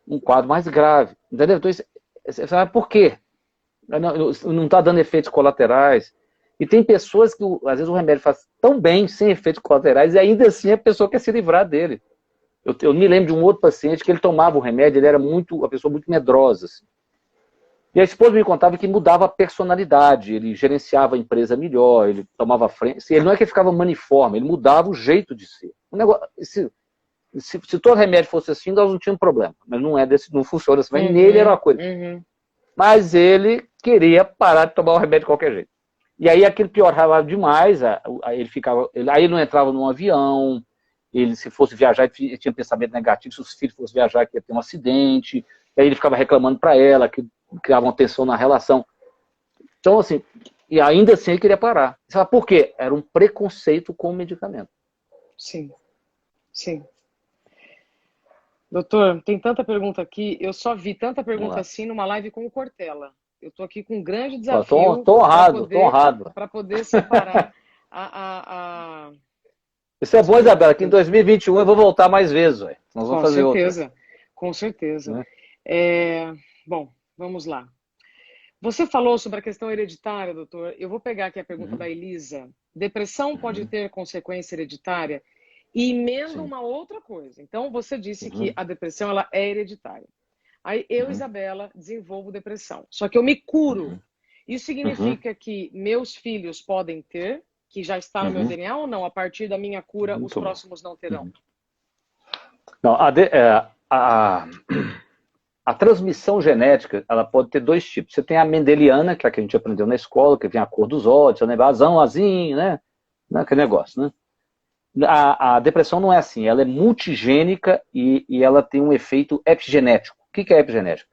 Um quadro mais grave, entendeu? Então, você sabe por quê? Não está dando efeitos colaterais. E tem pessoas que, às vezes, o remédio faz tão bem, sem efeitos colaterais, e ainda assim a pessoa quer se livrar dele. Eu me lembro de um outro paciente que ele tomava o remédio, ele era uma pessoa muito medrosa. Assim. E a esposa me contava que mudava a personalidade, ele gerenciava a empresa melhor, ele tomava frente. Ele não é que ele ficava maniforme, ele mudava o jeito de ser. O negócio, se todo remédio fosse assim, nós não tínhamos problema. Mas não funciona assim. Mas nele era uma coisa. Mas ele queria parar de tomar o remédio de qualquer jeito. E aí aquilo piorava demais, aí ele não entrava num avião, ele se fosse viajar, ele tinha pensamento negativo, se os filhos fossem viajar, que ia ter um acidente, e aí ele ficava reclamando para ela, que criava uma tensão na relação. Então, assim, e ainda assim ele queria parar. Você fala, por quê? Era um preconceito com o medicamento. Sim, sim. Doutor, tem tanta pergunta aqui, eu só vi tanta pergunta assim numa live com o Cortella. Eu estou aqui com um grande desafio tô honrado. Para poder separar Isso é bom, Isabela, que em 2021 eu vou voltar mais vezes. Nós vamos fazer outra. Com certeza. Bom, vamos lá. Você falou sobre a questão hereditária, doutor. Eu vou pegar aqui a pergunta da Elisa. Depressão pode ter consequência hereditária? E emenda uma outra coisa. Então, você disse que a depressão ela é hereditária. Aí eu, Isabela, desenvolvo depressão. Só que eu me curo. Isso significa que meus filhos podem ter, que já está no meu DNA ou não? A partir da minha cura, os próximos não terão? Não, a transmissão genética, ela pode ter 2 tipos. Você tem a mendeliana, que é a que a gente aprendeu na escola, que vem a cor dos olhos, azão, azinho, né? Aquele negócio, né? A depressão não é assim, ela é multigênica e ela tem um efeito epigenético. O que é epigenético?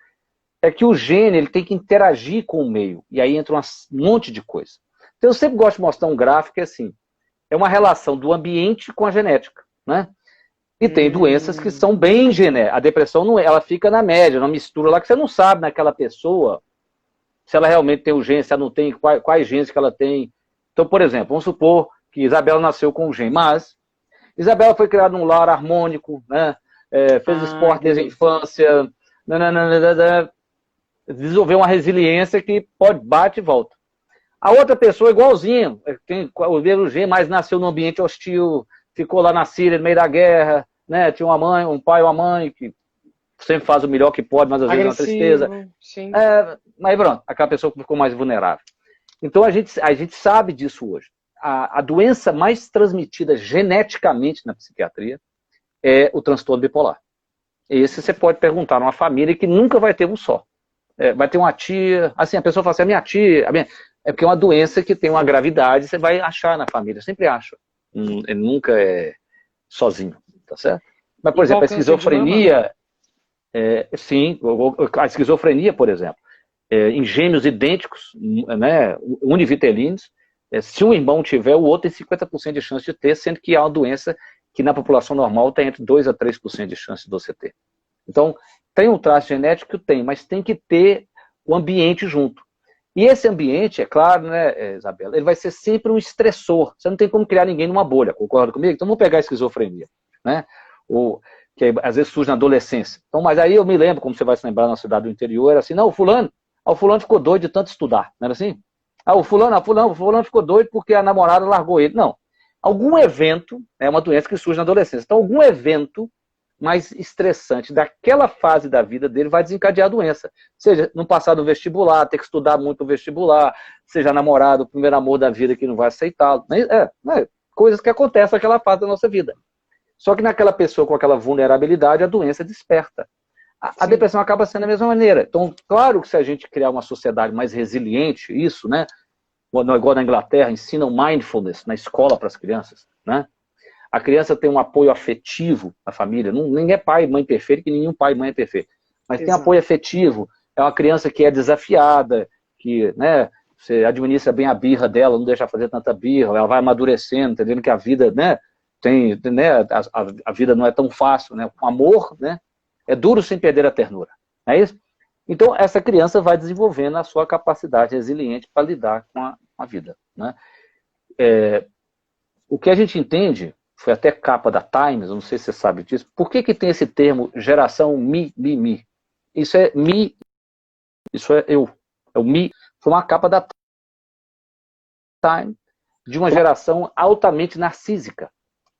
É que o gene ele tem que interagir com o meio, e aí entra um monte de coisa. Então eu sempre gosto de mostrar um gráfico que é assim, é uma relação do ambiente com a genética, né? E tem doenças que são bem genéticas. A depressão não, ela fica na média, numa mistura lá que você não sabe naquela pessoa se ela realmente tem o gene, se ela não tem, quais genes que ela tem. Então, por exemplo, vamos supor que Isabela nasceu com um gene, mas Isabela foi criada num lar harmônico, né? Fez esporte desde a infância, desenvolveu uma resiliência que bate e volta. A outra pessoa é igualzinho, tem o mesmo gene, mas nasceu num ambiente hostil, ficou lá na Síria no meio da guerra, né? Tinha uma mãe, um pai, uma mãe que sempre faz o melhor que pode, mas às vezes é uma tristeza. Sim. Mas pronto, aquela pessoa que ficou mais vulnerável. Então a gente sabe disso hoje. A doença mais transmitida geneticamente na psiquiatria é o transtorno bipolar. Esse você pode perguntar numa família que nunca vai ter um só. Vai ter uma tia, assim, a pessoa fala assim, a minha tia, É porque é uma doença que tem uma gravidade, você vai achar na família, sempre acha. Ele nunca é sozinho, tá certo? Mas, por exemplo, a esquizofrenia, sim, a esquizofrenia, por exemplo, em gêmeos idênticos, né, univitelinos, se um irmão tiver, o outro tem 50% de chance de ter, sendo que há uma doença que na população normal tem entre 2 a 3% de chance de você ter. Então, tem um traço genético? Tem, mas tem que ter o ambiente junto. E esse ambiente, é claro, né, Isabela, ele vai ser sempre um estressor. Você não tem como criar ninguém numa bolha, concorda comigo? Então vamos pegar a esquizofrenia, né? Que às vezes surge na adolescência. Então, mas aí eu me lembro, como você vai se lembrar na cidade do interior, era assim, não, o fulano ficou doido de tanto estudar, não era assim? O fulano ficou doido porque a namorada largou ele. Não. Algum evento, é uma doença que surge na adolescência, então algum evento mais estressante daquela fase da vida dele vai desencadear a doença. Seja no passar do vestibular, ter que estudar muito o vestibular, seja namorado, o primeiro amor da vida que não vai aceitá-lo. Coisas que acontecem naquela fase da nossa vida. Só que naquela pessoa com aquela vulnerabilidade, a doença desperta. A depressão acaba sendo da mesma maneira. Então, claro que se a gente criar uma sociedade mais resiliente, isso, né? Igual na Inglaterra, ensinam mindfulness na escola para as crianças, né? A criança tem um apoio afetivo na família. Ninguém é pai e mãe perfeito, que nenhum pai e mãe é perfeito. Mas tem apoio afetivo. É uma criança que é desafiada, que, né, você administra bem a birra dela, não deixa fazer tanta birra, ela vai amadurecendo, entendendo que a vida, né, a vida não é tão fácil, né? O amor, né, é duro sem perder a ternura. Não é isso? Então, essa criança vai desenvolvendo a sua capacidade resiliente para lidar com a vida, né? O que a gente entende, foi até capa da Times, eu não sei se você sabe disso, por que tem esse termo geração mi? Isso é mi, isso é eu. É o mi, foi uma capa da Times de uma geração altamente narcísica,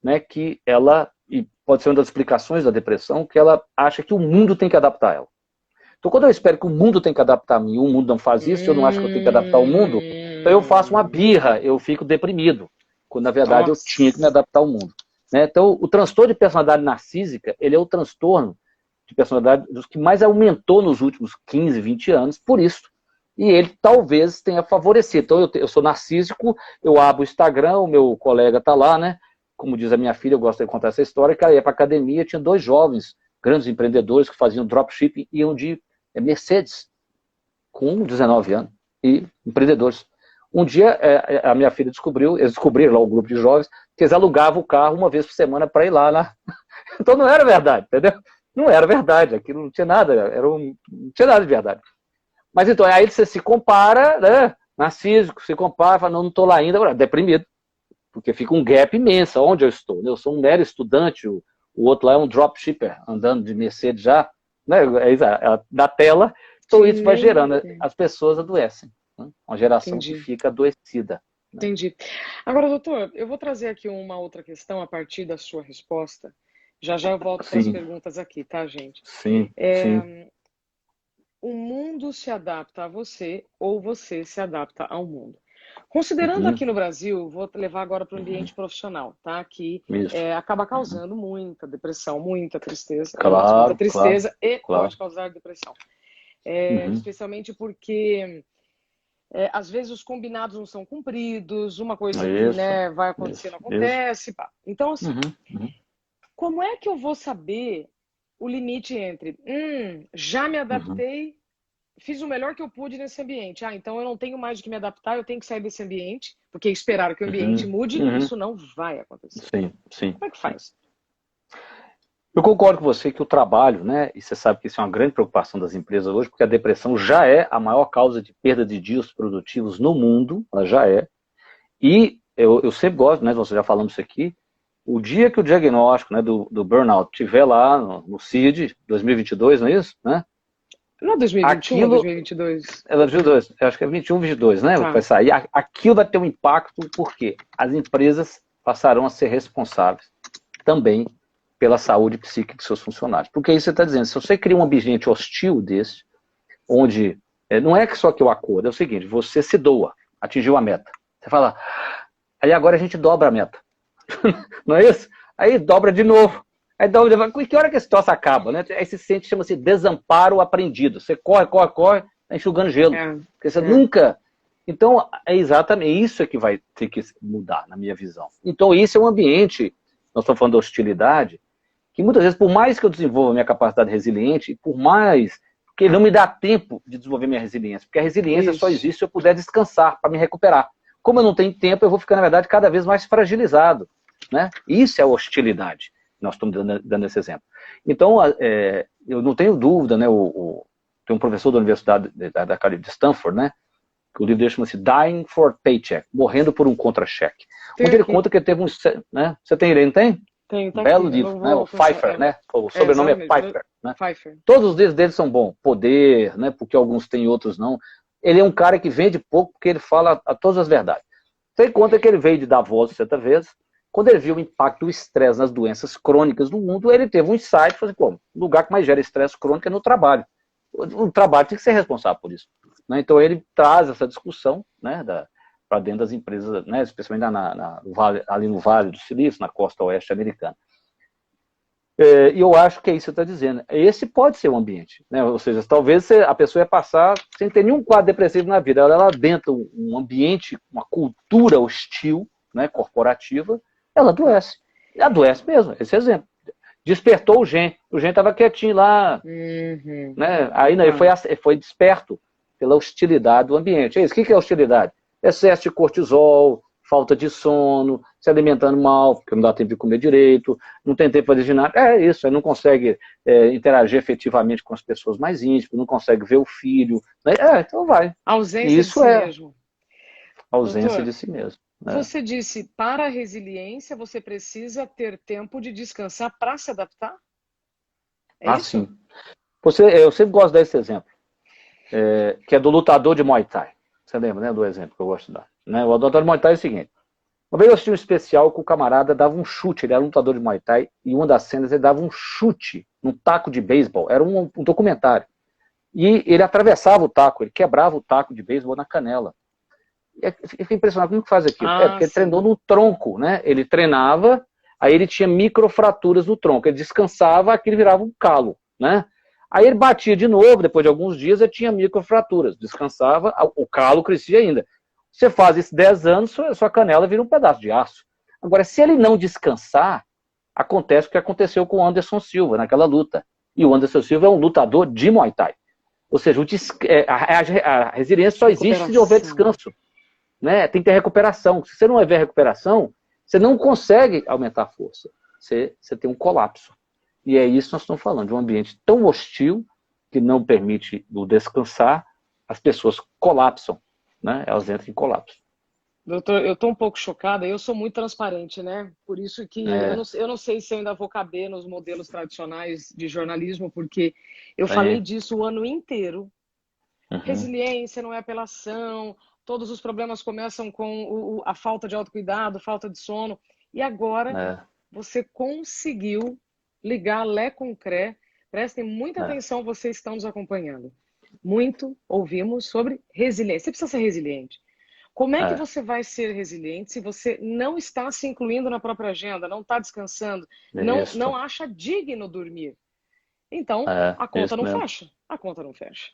né? Que ela, e pode ser uma das explicações da depressão, que ela acha que o mundo tem que adaptar ela. Então, quando eu espero que o mundo tem que adaptar a mim, o mundo não faz isso, eu não acho que eu tenho que adaptar o mundo, então eu faço uma birra, eu fico deprimido, quando na verdade eu tinha que me adaptar ao mundo. Né? Então, o transtorno de personalidade narcísica, ele é o transtorno de personalidade dos que mais aumentou nos últimos 15, 20 anos, por isso. E ele talvez tenha favorecido. Então, eu sou narcísico, eu abro o Instagram, o meu colega está lá, né? Como diz a minha filha, eu gosto de contar essa história, que ela ia para a academia, tinha 2 jovens, grandes empreendedores que faziam dropshipping, iam de Mercedes, com 19 anos, e empreendedores. Um dia, a minha filha eles descobriram lá o grupo de jovens, que eles alugavam o carro uma vez por semana para ir lá. Então não era verdade, entendeu? Não era verdade, aquilo não tinha nada, não tinha nada de verdade. Mas então, aí você se compara, né? Narcísico, se compara, fala, não estou lá ainda, deprimido, porque fica um gap imenso, onde eu estou? Eu sou um mero estudante, o outro lá é um dropshipper, andando de Mercedes já, né? Da tela, então isso vai gerando, as pessoas adoecem. Né? Uma geração que fica adoecida. Né? Entendi. Agora, doutor, eu vou trazer aqui uma outra questão a partir da sua resposta. Já eu volto para as perguntas aqui, tá, gente? Sim. O mundo se adapta a você ou você se adapta ao mundo? Considerando aqui no Brasil, vou levar agora para o ambiente profissional, tá? Que acaba causando muita depressão, muita tristeza. Muita tristeza e pode causar depressão. Especialmente porque às vezes os combinados não são cumpridos, uma coisa que né, vai acontecer não acontece. Pá. Então, assim, como é que eu vou saber o limite entre já me adaptei, fiz o melhor que eu pude nesse ambiente. Então eu não tenho mais de que me adaptar, eu tenho que sair desse ambiente, porque esperar que o ambiente mude, isso não vai acontecer. Sim. Como é que faz? Eu concordo com você que o trabalho, né, e você sabe que isso é uma grande preocupação das empresas hoje, porque a depressão já é a maior causa de perda de dias produtivos no mundo, ela já é. E eu sempre gosto, né, nós já falamos isso aqui, o dia que o diagnóstico, né, do burnout estiver lá no CID 2022, não é isso? Né? Não é 2021 ou 2022? É 2022, eu acho que é 21, 22, né? Vai sair. Aquilo vai ter um impacto porque as empresas passarão a ser responsáveis também pela saúde psíquica de seus funcionários. Porque aí você está dizendo, se você cria um ambiente hostil desse, onde não é que só que eu acordo, é o seguinte, você se doa, atingiu a meta. Você fala, aí agora a gente dobra a meta. Não é isso? Aí dobra de novo. Aí dobra de novo. Que hora que esse troço acaba? Né? Aí se sente, chama-se desamparo aprendido. Você corre, tá enxugando gelo. Porque você nunca Então, é exatamente isso que vai ter que mudar, na minha visão. Então, isso é um ambiente, nós estamos falando da hostilidade, que muitas vezes, por mais que eu desenvolva minha capacidade resiliente, por mais que não me dá tempo de desenvolver minha resiliência, porque a resiliência só existe se eu puder descansar para me recuperar. Como eu não tenho tempo, eu vou ficar, na verdade, cada vez mais fragilizado. Né? Isso é a hostilidade. Nós estamos dando esse exemplo. Então, eu não tenho dúvida, né? Tem um professor da Universidade de Stanford, né? Que o livro dele chama-se Dying for Paycheck, morrendo por um contra-cheque. Onde ele conta que ele teve um... Né? Você tem ele, não tem? Tem, tá Belo aqui. livro, né? O Pfeiffer, né? O sobrenome é Pfeiffer. Né? Pfeiffer. Todos os livros dele são bons. Poder, né? Porque alguns têm e outros não. Ele é um cara que vende pouco porque ele fala a todas as verdades. Você conta que ele veio de Davos certa vez. Quando ele viu o impacto do estresse nas doenças crônicas no mundo, ele teve um insight, falou assim, o lugar que mais gera estresse crônico é no trabalho. O trabalho tem que ser responsável por isso. Né? Então ele traz essa discussão, né, para dentro das empresas, né, especialmente ali no Vale do Silício, na costa oeste americana. E eu acho que é isso que você está dizendo. Esse pode ser o ambiente. Né? Ou seja, talvez a pessoa ia passar sem ter nenhum quadro depressivo na vida. Ela dentro de um ambiente, uma cultura hostil, né, corporativa, ela adoece. Adoece mesmo, esse exemplo. Despertou o gen estava quietinho lá. Né? Aí ele foi desperto pela hostilidade do ambiente. É isso. O que é hostilidade? Excesso de cortisol, falta de sono, se alimentando mal, porque não dá tempo de comer direito, não tem tempo para fazer ginástica. É isso, não consegue interagir efetivamente com as pessoas mais íntimas, não consegue ver o filho. Né? Então vai. Ausência isso de si mesmo. Ausência Doutor, de si mesmo. Você disse, para a resiliência, você precisa ter tempo de descansar para se adaptar? É isso? Sim. Eu sempre gosto desse exemplo, que é do lutador de Muay Thai. Você lembra, né, do exemplo que eu gosto de dar? Né? O lutador de Muay Thai é o seguinte. Uma vez eu assisti um especial que o camarada dava um chute, ele era um lutador de Muay Thai, e uma das cenas ele dava um chute num taco de beisebol, era um documentário. E ele atravessava o taco, ele quebrava o taco de beisebol na canela. Eu fiquei impressionado, como que faz aquilo? Porque ele treinou no tronco, né? Ele treinava, aí ele tinha microfraturas no tronco, ele descansava, aquilo virava um calo, né? Aí ele batia de novo, depois de alguns dias ele tinha microfraturas, descansava, o calo crescia ainda. Você faz isso 10 anos, sua canela vira um pedaço de aço. Agora, se ele não descansar, acontece o que aconteceu com o Anderson Silva naquela luta. E o Anderson Silva é um lutador de Muay Thai. Ou seja, a resiliência só existe se houver descanso. Né? Tem que ter recuperação. Se você não houver recuperação, você não consegue aumentar a força. Você tem um colapso. E é isso que nós estamos falando, de um ambiente tão hostil que não permite o descansar, as pessoas colapsam. Né? Elas entram em colapso. Doutor, eu estou um pouco chocada, eu sou muito transparente, né? Por isso que eu não sei se eu ainda vou caber nos modelos tradicionais de jornalismo, porque eu falei disso o ano inteiro. Resiliência não é apelação, todos os problemas começam com a falta de autocuidado, falta de sono. E agora você conseguiu ligar Lé com Cré. Prestem muita atenção, vocês estão nos acompanhando. Muito ouvimos sobre resiliência. Você precisa ser resiliente. Como é que você vai ser resiliente se você não está se incluindo na própria agenda, não está descansando, não acha digno dormir? Então, a conta não fecha. A conta não fecha.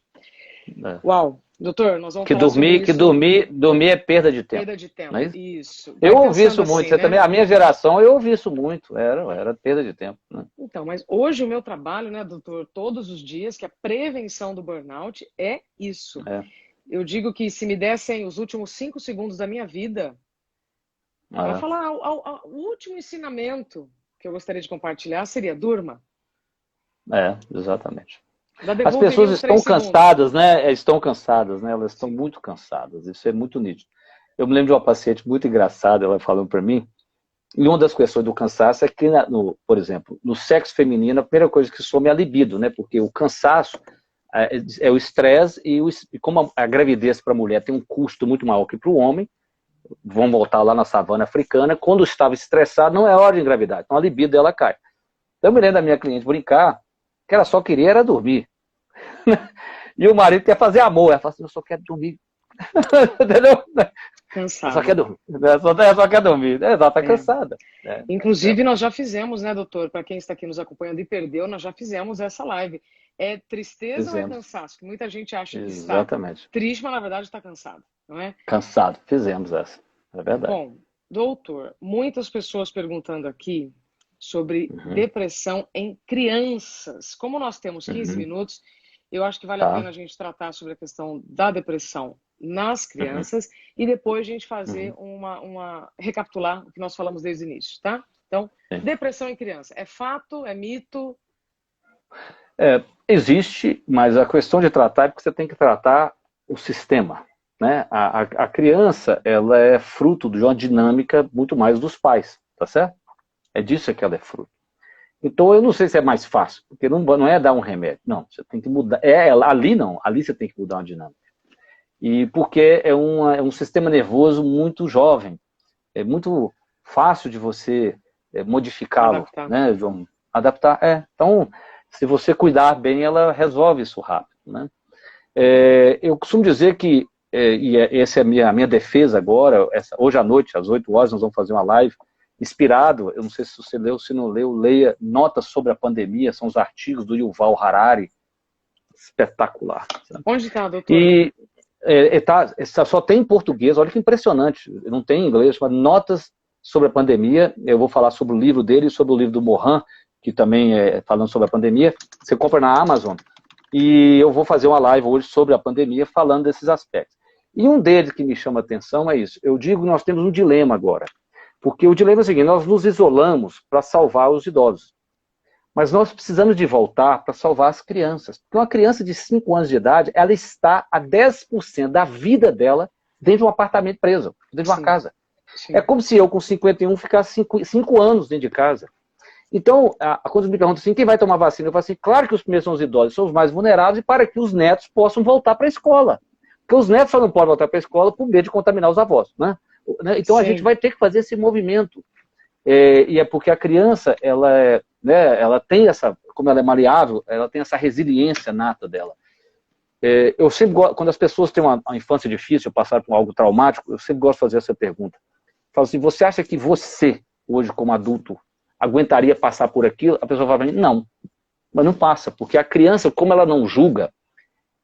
Uau, doutor, nós vamos falar sobre isso. Que dormir é perda de tempo. Perda de tempo, não é isso. Eu ouvi isso muito. Você também, a minha geração, eu ouvi isso muito. Era perda de tempo. Né? Então, mas hoje o meu trabalho, né, doutor, todos os dias, que a prevenção do burnout é isso. Eu digo que se me dessem os últimos 5 segundos da minha vida, para falar o último ensinamento que eu gostaria de compartilhar seria: durma. Exatamente. As pessoas estão cansadas, né? Estão cansadas, né? Elas estão muito cansadas. Isso é muito nítido. Eu me lembro de uma paciente muito engraçada, ela falando para mim, e uma das questões do cansaço é que, por exemplo, no sexo feminino, a primeira coisa que some é a libido, né? Porque o cansaço é o estresse e como a gravidez para a mulher tem um custo muito maior que para o homem, vamos voltar lá na savana africana, quando estava estressado não é hora de engravidar, então a libido dela cai. Então eu me lembro da minha cliente brincar que ela só queria era dormir. E o marido quer fazer amor, ela fala assim, eu só quero dormir. Entendeu? Cansada. Só quer dormir. Só quer dormir. Ela tá cansada. Inclusive, nós já fizemos, né, doutor? Para quem está aqui nos acompanhando e perdeu, nós já fizemos essa live. É tristeza ou é cansaço? Que muita gente acha que está triste, mas na verdade está cansado. não é? Cansado. Fizemos essa. É verdade. Bom, doutor, muitas pessoas perguntando aqui sobre Uhum, depressão em crianças. Como nós temos 15 uhum, minutos, eu acho que vale a tá. pena a gente tratar sobre a questão da depressão nas Uhum, crianças e depois a gente fazer uhum, recapitular o que nós falamos desde o início, tá? Então, sim. depressão em criança, é fato, é mito? Existe, mas a questão de tratar é porque você tem que tratar o sistema, né? A criança, ela é fruto de uma dinâmica muito mais dos pais, tá certo? É disso que ela é fruto. Então, eu não sei se é mais fácil, porque não é dar um remédio, não, você tem que mudar, ali não, ali você tem que mudar uma dinâmica. E porque é um sistema nervoso muito jovem, é muito fácil de você modificá-lo, Adaptar. né, João? Adaptar, Então, se você cuidar bem, ela resolve isso rápido, né? Eu costumo dizer que, essa é a minha defesa agora, hoje à noite, às 8 horas, nós vamos fazer uma live inspirado, eu não sei se você leu, se não leu, leia Notas sobre a Pandemia, são os artigos do Yuval Harari, espetacular. Sabe? Onde está, doutor? E só tem em português, olha que impressionante, não tem em inglês, mas Notas sobre a Pandemia, eu vou falar sobre o livro dele e sobre o livro do Mohan, que também é falando sobre a pandemia, você compra na Amazon, e eu vou fazer uma live hoje sobre a pandemia falando desses aspectos. E um deles que me chama a atenção é isso, eu digo que nós temos um dilema agora, porque o dilema é o seguinte, nós nos isolamos para salvar os idosos, mas nós precisamos de voltar para salvar as crianças. Porque uma criança de 5 anos de idade, ela está a 10% da vida dela dentro de um apartamento preso, dentro de uma Sim, casa. É sim. como se eu, com 51, ficasse 5 anos dentro de casa. Então, quando me perguntam assim, quem vai tomar vacina? Eu falo assim, claro que os primeiros são os idosos, são os mais vulneráveis, e para que os netos possam voltar para a escola. Porque os netos só não podem voltar para a escola por medo de contaminar os avós. Né? Então, a gente Sim. vai ter que fazer esse movimento. E é porque a criança, ela tem essa, como ela é maleável, ela tem essa resiliência nata dela. Eu sempre gosto, quando as pessoas têm uma infância difícil, passaram por algo traumático, eu sempre gosto de fazer essa pergunta. Falo assim, você acha que você, hoje como adulto, aguentaria passar por aquilo? A pessoa fala para mim, não. Mas não passa, porque a criança, como ela não julga,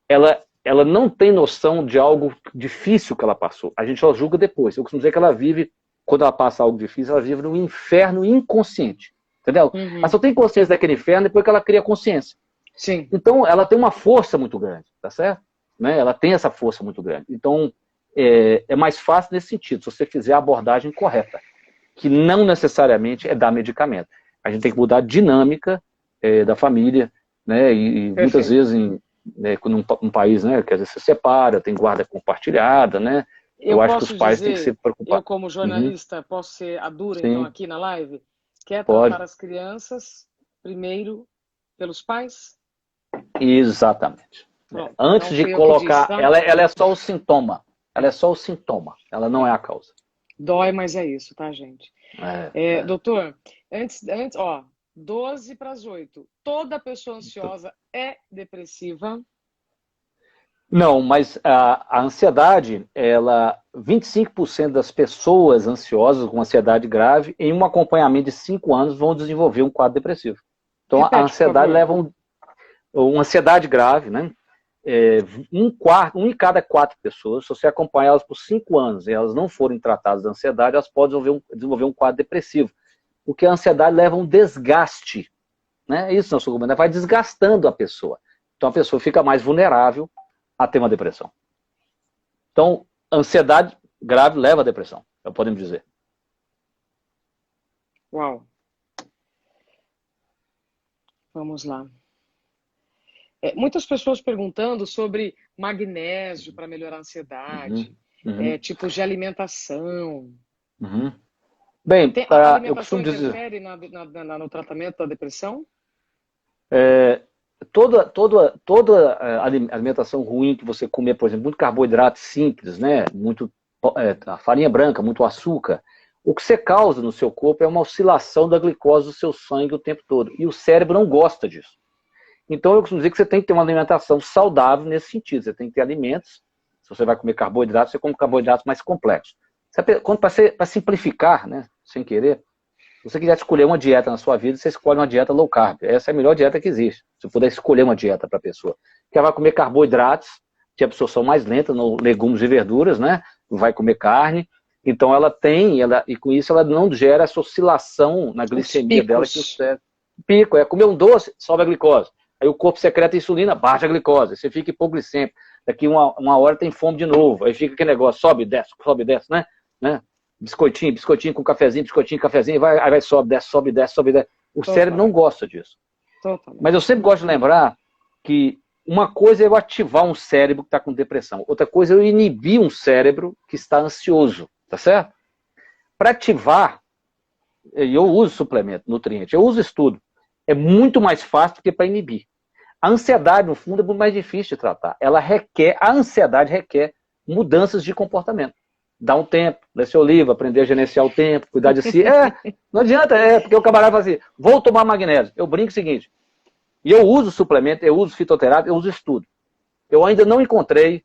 ela não tem noção de algo difícil que ela passou. A gente só julga depois. Eu costumo dizer que ela vive, quando ela passa algo difícil, ela vive num inferno inconsciente. Entendeu? Ela Uhum. só tem consciência daquele inferno depois que ela cria consciência. Sim. Então, ela tem uma força muito grande, tá certo? Né? Ela tem essa força muito grande. Então, é mais fácil nesse sentido, se você fizer a abordagem correta, que não necessariamente é dar medicamento. A gente tem que mudar a dinâmica da família, né? E muitas Perfeito. vezes, num país, né, que às vezes se separa, tem guarda compartilhada, né? Eu Eu acho que os posso pais têm que se dizer, eu preocupar. como Uhum, jornalista, posso ser a dura, então, sim, aqui na live? Quer tratar pode. as crianças primeiro pelos pais? Exatamente. Pronto, não Antes de fui eu que disse, colocar, tá? ela é só o sintoma. Ela é só o sintoma. Ela não é a causa. Dói, mas é isso, tá, gente? É, é. Doutor, ó, 12 para as 8. Toda pessoa ansiosa é depressiva? Não, mas a ansiedade, 25% das pessoas ansiosas com ansiedade grave, em um acompanhamento de 5 anos, vão desenvolver um quadro depressivo. Então, a Repete, por ansiedade favor. leva uma ansiedade grave, né? Um em cada 4 pessoas, se você acompanhar elas por 5 anos e elas não forem tratadas da ansiedade, elas podem desenvolver um quadro depressivo. Porque a ansiedade leva a um desgaste. Né? Isso, nosso argumento, vai desgastando a pessoa. Então, a pessoa fica mais vulnerável a ter uma depressão. Então, ansiedade grave leva à depressão, podemos dizer. Uau, vamos lá. Muitas pessoas perguntando sobre magnésio para melhorar a Uhum, ansiedade, uhum, tipos de alimentação. uhum. Bem, A eu alimentação costumo dizer, interfere no tratamento da depressão? toda alimentação ruim que você comer, por exemplo, muito carboidrato simples, né, muito farinha branca, muito açúcar, o que você causa no seu corpo é uma oscilação da glicose do seu sangue o tempo todo. E o cérebro não gosta disso. Então, eu costumo dizer que você tem que ter uma alimentação saudável nesse sentido. Você tem que ter alimentos. Se você vai comer carboidratos, você come carboidratos mais complexos. Para simplificar, né, sem querer, se você quiser escolher uma dieta na sua vida, você escolhe uma dieta low carb. Essa é a melhor dieta que existe. Se puder escolher uma dieta para a pessoa. Que ela vai comer carboidratos, de absorção mais lenta no legumes e verduras, né? Não vai comer carne. Então e com isso ela não gera essa oscilação na glicemia dela que o cérebro pico, comer um doce, sobe a glicose. Aí o corpo secreta insulina, baixa a glicose, você fica hipoglicêmico. Daqui uma hora tem fome de novo, aí fica aquele negócio, sobe, desce, né? Biscoitinho com cafezinho, cafezinho, aí vai, sobe, desce. O cérebro não gosta disso. Totalmente. Mas eu sempre gosto de lembrar que uma coisa é eu ativar um cérebro que está com depressão, outra coisa é eu inibir um cérebro que está ansioso, tá certo? Para ativar, eu uso suplemento, nutriente, eu uso estudo. É muito mais fácil do que para inibir. A ansiedade, no fundo, é muito mais difícil de tratar. A ansiedade requer mudanças de comportamento. Dá um tempo, descer oliva, aprender a gerenciar o tempo, cuidar de si. Não adianta, porque o camarada fala assim, vou tomar magnésio. Eu brinco o seguinte, e eu uso suplemento, eu uso fitoterapia, eu uso estudo. Eu ainda não encontrei,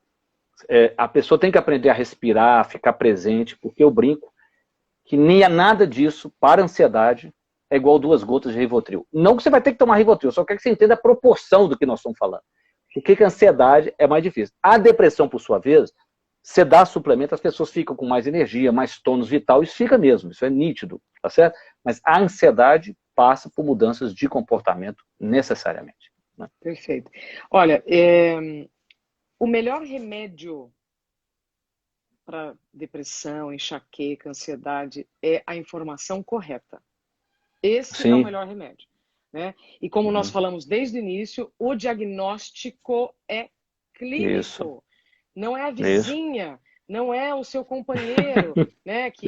a pessoa tem que aprender a respirar, a ficar presente, porque eu brinco que nem é nada disso para a ansiedade é igual 2 gotas de Rivotril. Não que você vai ter que tomar Rivotril, só quero que você entenda a proporção do que nós estamos falando. O que a ansiedade é mais difícil. A depressão, por sua vez, você dá suplemento, as pessoas ficam com mais energia, mais tônus vital, isso fica mesmo, isso é nítido, tá certo? Mas a ansiedade passa por mudanças de comportamento necessariamente. Né? Perfeito. Olha, o melhor remédio para depressão, enxaqueca, ansiedade é a informação correta. Esse é o melhor remédio. Né? E como nós falamos desde o início, o diagnóstico é clínico. Isso. Não é a vizinha, não é o seu companheiro, né? Que,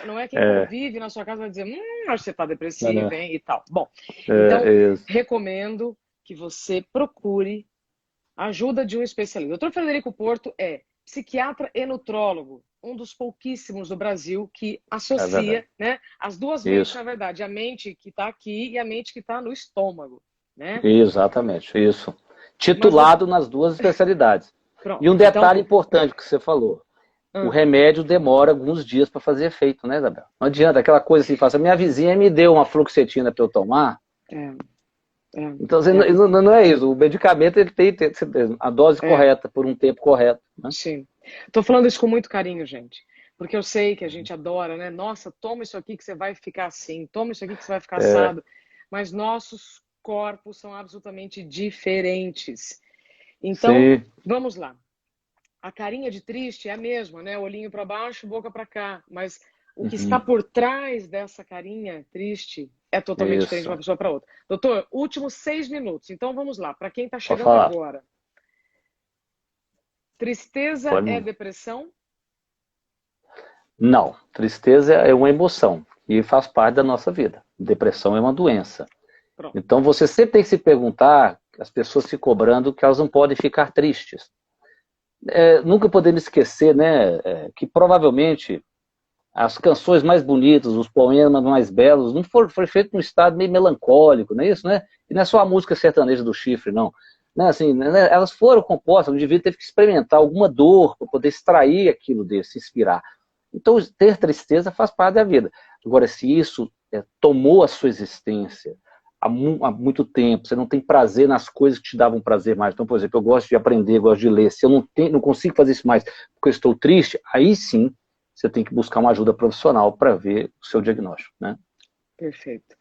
não é quem convive na sua casa vai dizer, acho que você está depressivo, hein? E tal. Bom, então, recomendo que você procure a ajuda de um especialista. O Dr. Frederico Porto é psiquiatra e nutrólogo, um dos pouquíssimos do Brasil que associa né, as duas mentes, na verdade, a mente que está aqui e a mente que está no estômago. Né? Exatamente, isso. Titulado nas duas especialidades. Pronto, e um detalhe importante que você falou. O remédio demora alguns dias para fazer efeito, né, Isabel? Não adianta aquela coisa assim, faça, minha vizinha me deu uma fluoxetina para eu tomar. Então, não é isso. O medicamento ele tem a dose correta, por um tempo correto. Né? Sim. Estou falando isso com muito carinho, gente. Porque eu sei que a gente adora, né? Nossa, toma isso aqui que você vai ficar assim. Toma isso aqui que você vai ficar assado. Mas nossos corpos são absolutamente diferentes. Então, vamos lá. A carinha de triste é a mesma, né? Olhinho para baixo, boca para cá. Mas o que está por trás dessa carinha triste é totalmente diferente de uma pessoa para outra. Doutor, últimos 6 minutos. Então, vamos lá. Para quem está chegando agora. Tristeza é depressão? Não. Tristeza é uma emoção e faz parte da nossa vida. Depressão é uma doença. Pronto. Então, você sempre tem que se perguntar, as pessoas se cobrando, que elas não podem ficar tristes. Nunca podemos esquecer, né, que provavelmente as canções mais bonitas, os poemas mais belos, não foram feitos num estado meio melancólico, não é isso, né? E não é só a música sertaneja do Chifre, não. Né, assim, né, elas foram compostas, o indivíduo teve que experimentar alguma dor para poder extrair aquilo dele, se inspirar. Então, ter tristeza faz parte da vida. Agora, se isso tomou a sua existência há muito tempo, você não tem prazer nas coisas que te davam prazer mais. Então, por exemplo, eu gosto de aprender, gosto de ler. Se eu não consigo fazer isso mais porque eu estou triste, aí sim você tem que buscar uma ajuda profissional para ver o seu diagnóstico. Né? Perfeito.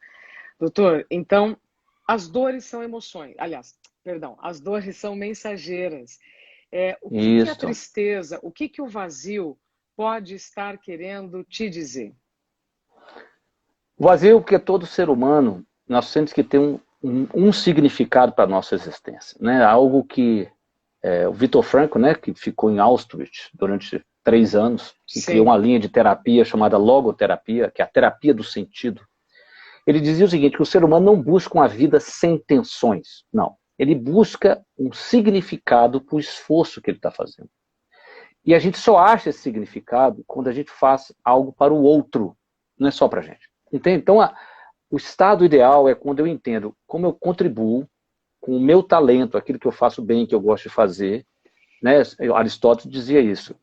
Doutor, então, as dores são emoções. Aliás, perdão, as dores são mensageiras. O que é a tristeza? O que o vazio pode estar querendo te dizer? O vazio, porque todo ser humano, nós temos que ter um significado para a nossa existência. Né? Algo que o Viktor Frankl, né, que ficou em Auschwitz durante 3 anos, e criou uma linha de terapia chamada logoterapia, que é a terapia do sentido. Ele dizia o seguinte, que o ser humano não busca uma vida sem tensões, não. Ele busca um significado para o esforço que ele está fazendo. E a gente só acha esse significado quando a gente faz algo para o outro, não é só para a gente. Entende? Então, o estado ideal é quando eu entendo como eu contribuo com o meu talento, aquilo que eu faço bem, que eu gosto de fazer. Né? Aristóteles dizia isso.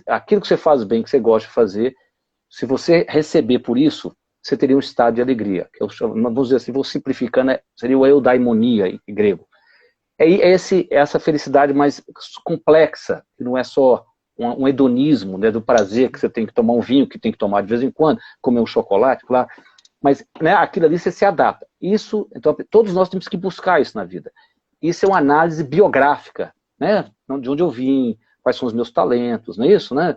Aquilo que você faz bem, que você gosta de fazer, se você receber por isso, você teria um estado de alegria. Que vamos dizer assim, vou simplificando, seria o eudaimonia em grego. essa felicidade mais complexa, que não é só um hedonismo, né, do prazer, que você tem que tomar um vinho, que tem que tomar de vez em quando, comer um chocolate, claro, mas, né, aquilo ali você se adapta. Isso, então, todos nós temos que buscar isso na vida. Isso é uma análise biográfica, né, de onde eu vim, quais são os meus talentos, não é isso, né?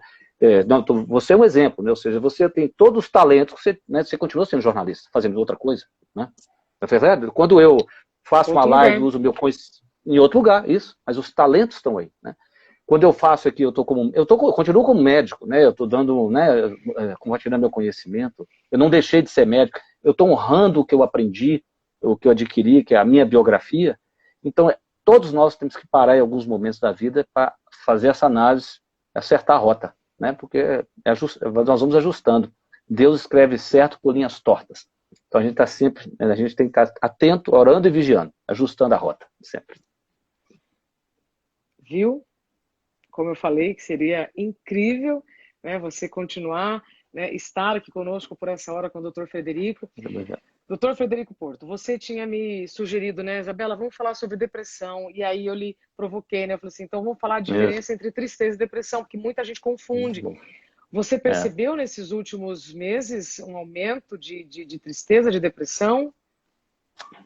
Você é um exemplo, né? Ou seja, você tem todos os talentos, você continua sendo jornalista, fazendo outra coisa, né? É verdade? Quando eu faço uma live, uso meu conhecimento em outro lugar, isso, mas os talentos estão aí, né? Quando eu faço aqui, eu continuo como médico, né? Eu estou dando, né, compartilhando meu conhecimento. Eu não deixei de ser médico. Eu estou honrando o que eu aprendi, o que eu adquiri, que é a minha biografia. Então, todos nós temos que parar em alguns momentos da vida para fazer essa análise, acertar a rota, né? Porque nós vamos ajustando. Deus escreve certo por linhas tortas. Então a gente tem que estar atento, orando e vigiando, ajustando a rota, sempre. Viu? Como eu falei, que seria incrível, né, você continuar, né, estar aqui conosco por essa hora com o Dr. Frederico. Dr. Frederico Porto, você tinha me sugerido, né, Isabela, vamos falar sobre depressão, e aí eu lhe provoquei, né, eu falei assim, então vamos falar a diferença entre tristeza e depressão, porque muita gente confunde. Você percebeu nesses últimos meses um aumento de tristeza, de depressão?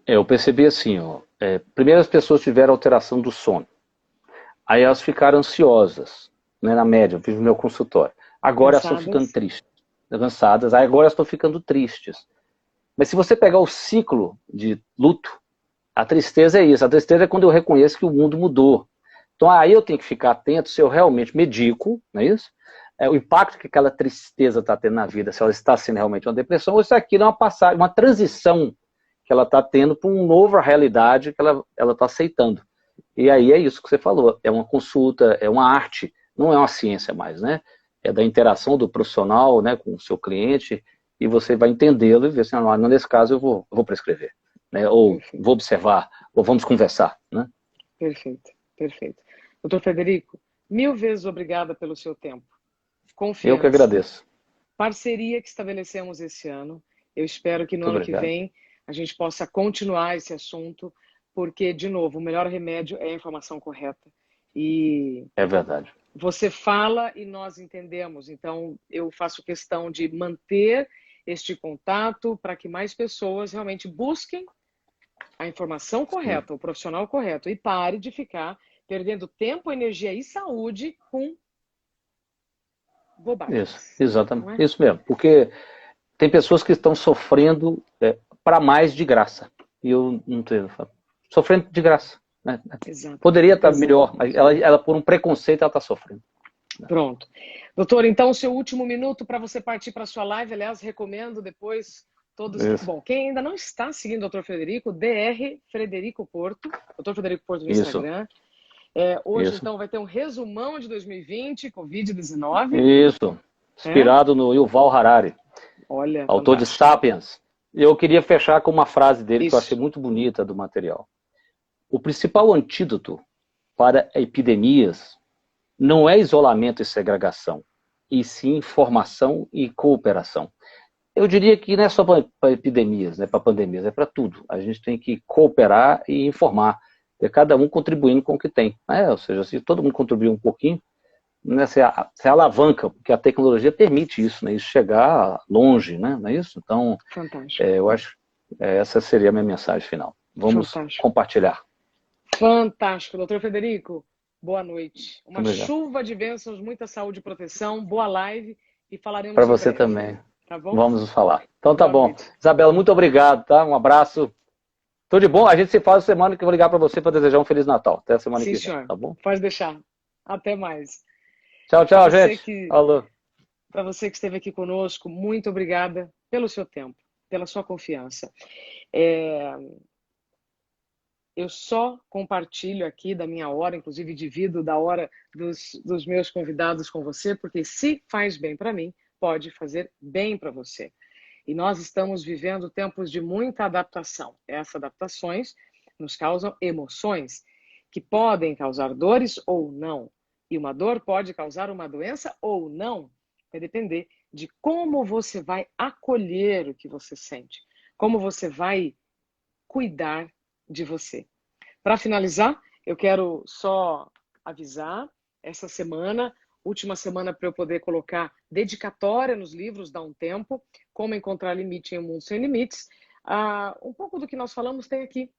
Eu percebi assim, primeiro as pessoas tiveram alteração do sono. Aí elas ficaram ansiosas, né, na média, eu fiz no meu consultório. Agora elas estão ficando tristes, cansadas, aí agora elas estão ficando tristes. Mas se você pegar o ciclo de luto, a tristeza é isso. A tristeza é quando eu reconheço que o mundo mudou. Então aí eu tenho que ficar atento se eu realmente medico, não é isso? O impacto que aquela tristeza está tendo na vida, se ela está sendo realmente uma depressão, ou se aquilo é uma passagem, uma transição que ela está tendo para uma nova realidade que ela está aceitando. E aí é isso que você falou, é uma consulta, é uma arte, não é uma ciência mais, né? É da interação do profissional, né, com o seu cliente, e você vai entendê-lo e ver assim, nesse caso eu vou prescrever, né? Ou vou observar, ou vamos conversar, né? Perfeito, perfeito. Doutor Frederico, 1000 vezes obrigada pelo seu tempo. Confiança. Eu que agradeço. Parceria que estabelecemos esse ano. Eu espero que no ano que vem a gente possa continuar esse assunto, porque, de novo, o melhor remédio é a informação correta. E é verdade. Você fala e nós entendemos. Então, eu faço questão de manter este contato para que mais pessoas realmente busquem a informação correta, o profissional correto, e pare de ficar perdendo tempo, energia e saúde com bobagem. Isso, exatamente. Isso mesmo. Porque tem pessoas que estão sofrendo para mais de graça. E eu não tenho. Sofrendo de graça. Né? Poderia estar melhor, mas ela, por um preconceito, ela está sofrendo. Pronto. Doutor, então, o seu último minuto para você partir para a sua live. Aliás, recomendo depois todos. Isso. Bom, quem ainda não está seguindo o Dr. Frederico, DR Frederico Porto, Dr. Frederico Porto no Instagram. Hoje, Isso. então, vai ter um resumão de 2020, Covid-19. Isso. Inspirado no Yuval Harari. Olha, autor fantástico. De Sapiens. Eu queria fechar com uma frase dele que eu achei muito bonita do material. O principal antídoto para epidemias não é isolamento e segregação, e sim formação e cooperação. Eu diria que não é só para epidemias, né, para pandemias, é para tudo. A gente tem que cooperar e informar, cada um contribuindo com o que tem. Né? Ou seja, se todo mundo contribuir um pouquinho, né, você alavanca, porque a tecnologia permite isso, né, isso chegar longe, né, não é isso? Então, eu acho que essa seria a minha mensagem final. Vamos compartilhar. Fantástico. Doutor Frederico, boa noite. Uma chuva de bênçãos, muita saúde e proteção, boa live e falaremos para você também. Tá bom? Vamos falar. Então tá bom. Isabela, muito obrigado, tá? Um abraço. Tudo de bom. A gente se fala semana que eu vou ligar para você para desejar um Feliz Natal. Até a semana que vem. Senhor. Tá bom? Pode deixar. Até mais. Tchau, gente. Alô. Para você que esteve aqui conosco, muito obrigada pelo seu tempo, pela sua confiança. Eu só compartilho aqui da minha hora, inclusive divido da hora dos meus convidados com você, porque se faz bem para mim, pode fazer bem para você. E nós estamos vivendo tempos de muita adaptação. Essas adaptações nos causam emoções que podem causar dores ou não. E uma dor pode causar uma doença ou não. Vai depender de como você vai acolher o que você sente, como você vai cuidar de você. Para finalizar, eu quero só avisar, essa semana, última semana para eu poder colocar dedicatória nos livros, dá um tempo, como encontrar limite em um mundo sem limites. Um pouco do que nós falamos tem aqui.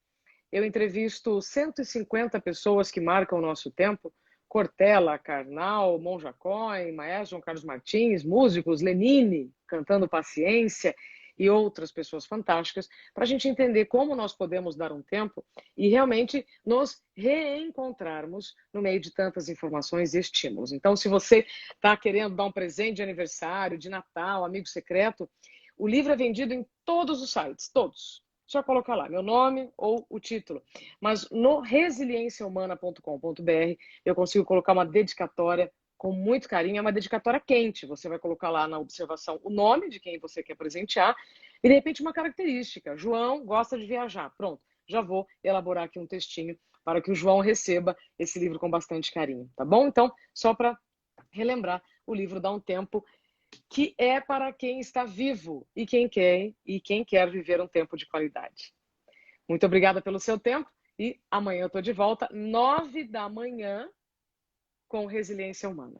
Eu entrevisto 150 pessoas que marcam o nosso tempo, Cortella, Karnal, Monja Cohen, Maestro João Carlos Martins, músicos, Lenine, cantando Paciência, e outras pessoas fantásticas, para a gente entender como nós podemos dar um tempo e realmente nos reencontrarmos no meio de tantas informações e estímulos. Então, se você está querendo dar um presente de aniversário, de Natal, amigo secreto, o livro é vendido em todos os sites, todos. Só colocar lá meu nome ou o título. Mas no resilienciahumana.com.br eu consigo colocar uma dedicatória com muito carinho. É uma dedicatória quente. Você vai colocar lá na observação o nome de quem você quer presentear e, de repente, uma característica. João gosta de viajar. Pronto, já vou elaborar aqui um textinho para que o João receba esse livro com bastante carinho, tá bom? Então, só para relembrar, o livro Dá um Tempo, que é para quem está vivo e quem quer viver um tempo de qualidade. Muito obrigada pelo seu tempo e amanhã eu estou de volta, 9 da manhã, com Resiliência Humana.